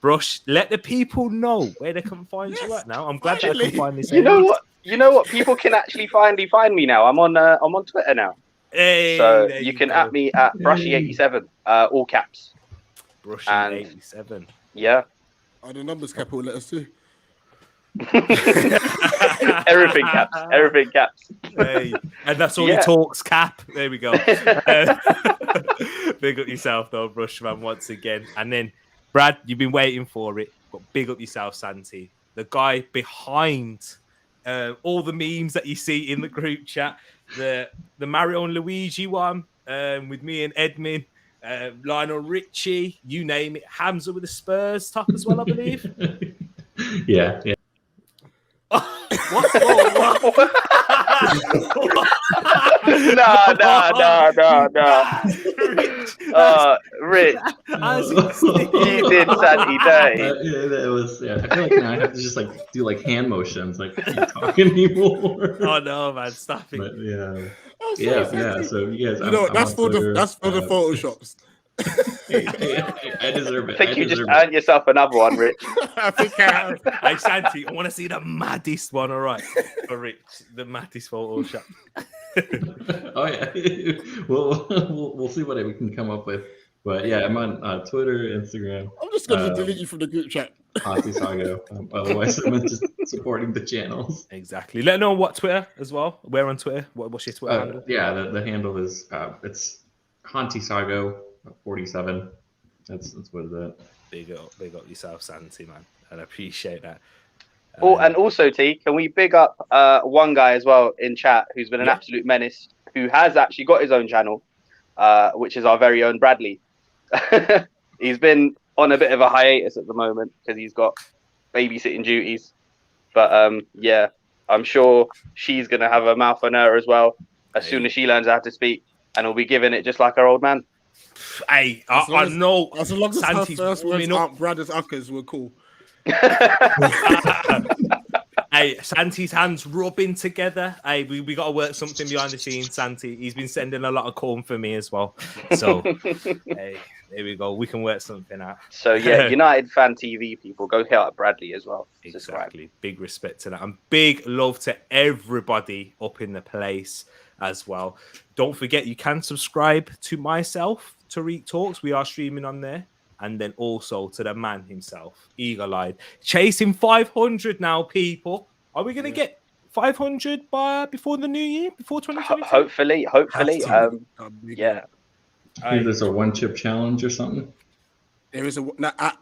Brush, let the people know where they can find you at now. I'm glad that I can find this. You know what? People can actually find me now. I'm on Twitter now. Hey, so you can at me at Brushy87, all caps. Brushy87. Yeah. Are the numbers capital letters too? Everything caps. Hey, and that's all he talks, Cap. There we go. Big up yourself though, Brushman, once again. And then Brad, you've been waiting for it, but big up yourself, Santi, the guy behind all the memes that you see in the group chat, the Mario and Luigi one with me and Edmin, Lionel Richie, you name it, Hamza with the Spurs top as well, I believe. Yeah. What? No. Rich. You did Sandy Day. It was. Yeah, I feel like now I have to just do hand motions, keep talking anymore. Oh no, man, stop it. But yeah. So you guys, you know, that's for the photoshops. I deserve it. I think you just earned yourself another one, Rich. I think I have. Hey, Santi, I want to see the maddest one, all right? For Rich, the maddest Photoshop. Oh, yeah. We'll see what we can come up with. But yeah, I'm on Twitter, Instagram. I'm just going to delete you from the group chat. Hanti Sago. Otherwise, I'm just supporting the channels. Exactly. Let know what Twitter as well. Where on Twitter? What's your Twitter handle? Yeah, the handle is it's Hanti Sago 47. That's what it is. Big up yourself, Santi, man. And I appreciate that. And also, T, can we big up one guy as well in chat who's been an absolute menace, who has actually got his own channel, which is our very own Bradley. He's been on a bit of a hiatus at the moment because he's got babysitting duties. But yeah, I'm sure she's going to have a mouth on her as well as soon as she learns how to speak, and will be giving it just like her old man. Hey, I know. As long as her first words aren't brothers uckers, we're cool. Hey, Santi's hands rubbing together. Hey, we got to work something behind the scenes, Santi. He's been sending a lot of corn for me as well. So, hey, there we go. We can work something out. So, yeah, United Fan TV people, go hit up Bradley as well. Exactly. Subscribe. Big respect to that. And big love to everybody up in the place as well. Don't forget, you can subscribe to myself, Tariq Talks. We are streaming on there. And then also to the man himself, Eagle-Eyed. Chasing 500 now, people. Are we going to get 500 before the new year? Before 2022? Hopefully. Yeah. I think there's a one-chip challenge or something. There is at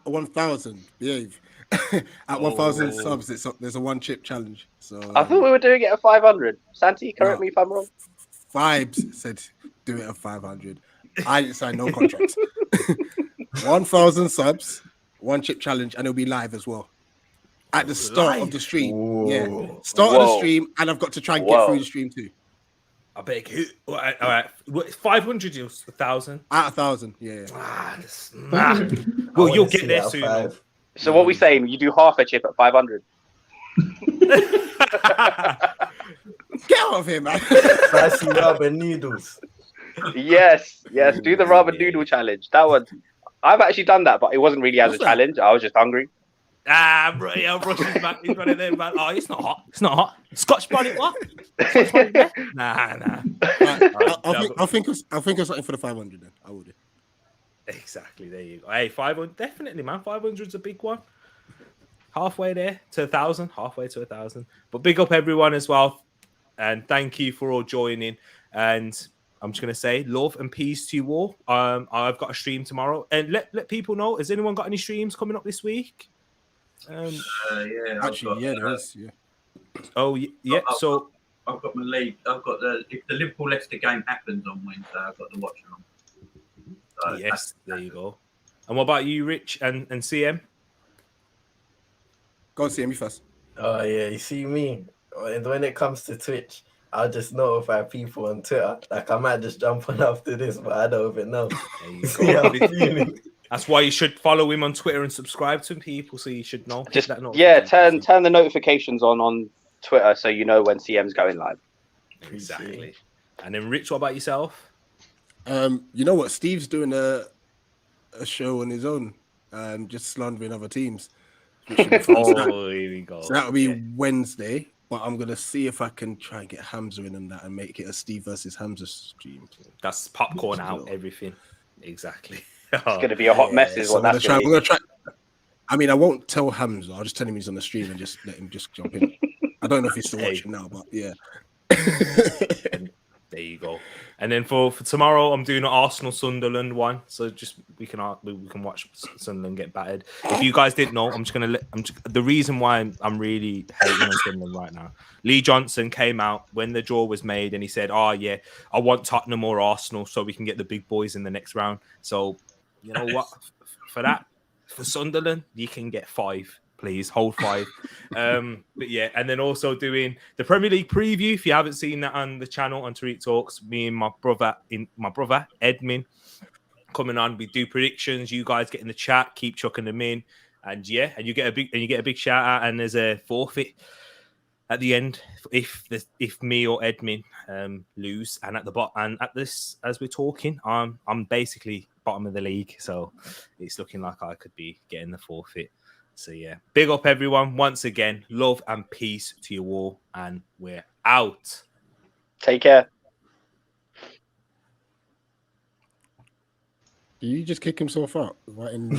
1,000. Behave. At 1,000 subs, there's a one-chip challenge. So I thought we were doing it at 500. Santi, correct me if I'm wrong. Vibes said do it at 500. I didn't sign no contracts. 1,000 subs, one chip challenge, and it'll be live as well at the start of the stream. Whoa. Yeah, start of the stream, and I've got to try and get through the stream too. I beg. All right. 500 or 1,000? At 1,000, yeah. Well, you'll get there soon. So what are we saying? You do half a chip at 500. Get out of here, man. Spicy ramen noodles. Yes, do the ramen Yeah. noodle challenge. That one, I've actually done that, but it wasn't really as What's a that? challenge. I was just hungry. Bro, yeah, Rush is back. He's running there, man. Oh, it's not hot. It's not hot. Scotch bonnet, what? Scotch bonnet, yeah? Nah. Right, No, I'll think of something for the 500 then. I would. Exactly. There you go. Hey, 500, definitely, man. 500's a big one. Halfway there to 1,000. Halfway to 1,000. But big up everyone as well, and thank you for all joining. And I'm just gonna say love and peace to you all. I've got a stream tomorrow, and let people know. Has anyone got any streams coming up this week? Yeah, Actually, yeah, there is. Yeah. Oh yeah. So I've got my league. I've got if the Liverpool Leicester game happens on Wednesday, I've got the watch on. So yes, there you go. And what about you, Rich and CM? Go and see me first. Oh yeah, you see me. When it comes to Twitch, I'll just notify people on Twitter. Like I might just jump on after this, but I don't even know. There you See how go. I'm feeling. That's why you should follow him on Twitter and subscribe to people, so you should know. Just that turn the notifications on Twitter so you know when CM's going live. Exactly. And then Rich, what about yourself? You know what? Steve's doing a show on his own, just slandering other teams. which should be fun. Oh, here we go. So that'll be Okay. Wednesday, but I'm gonna see if I can try and get Hamza in on that and make it a Steve versus Hamza stream. That's popcorn out, everything. Exactly. It's going to be a hot mess, is So what that's I'm going to gonna try. I mean, I won't tell Hamza. I'll just tell him he's on the stream and just let him just jump in. I don't know if he's still watching now, but yeah. There you go. And then for tomorrow, I'm doing an Arsenal Sunderland one. So just we can watch Sunderland get battered. If you guys didn't know, the reason why I'm really hating on Sunderland right now. Lee Johnson came out when the draw was made and he said, "Oh yeah, I want Tottenham or Arsenal so we can get the big boys in the next round." So you know what? For Sunderland, you can get 5. Please hold 5. But yeah, and then also doing the Premier League preview. If you haven't seen that on the channel on Tariq Talks, me and my brother Edmin coming on. We do predictions. You guys get in the chat, keep chucking them in, and yeah, and you get a big shout out. And there's a forfeit at the end if me or Edmin lose. And at this as we're talking, I'm basically bottom of the league, so it's looking like I could be getting the forfeit. So yeah, big up everyone once again. Love and peace to you all, and we're out. Take care. Did you just kick himself out right in the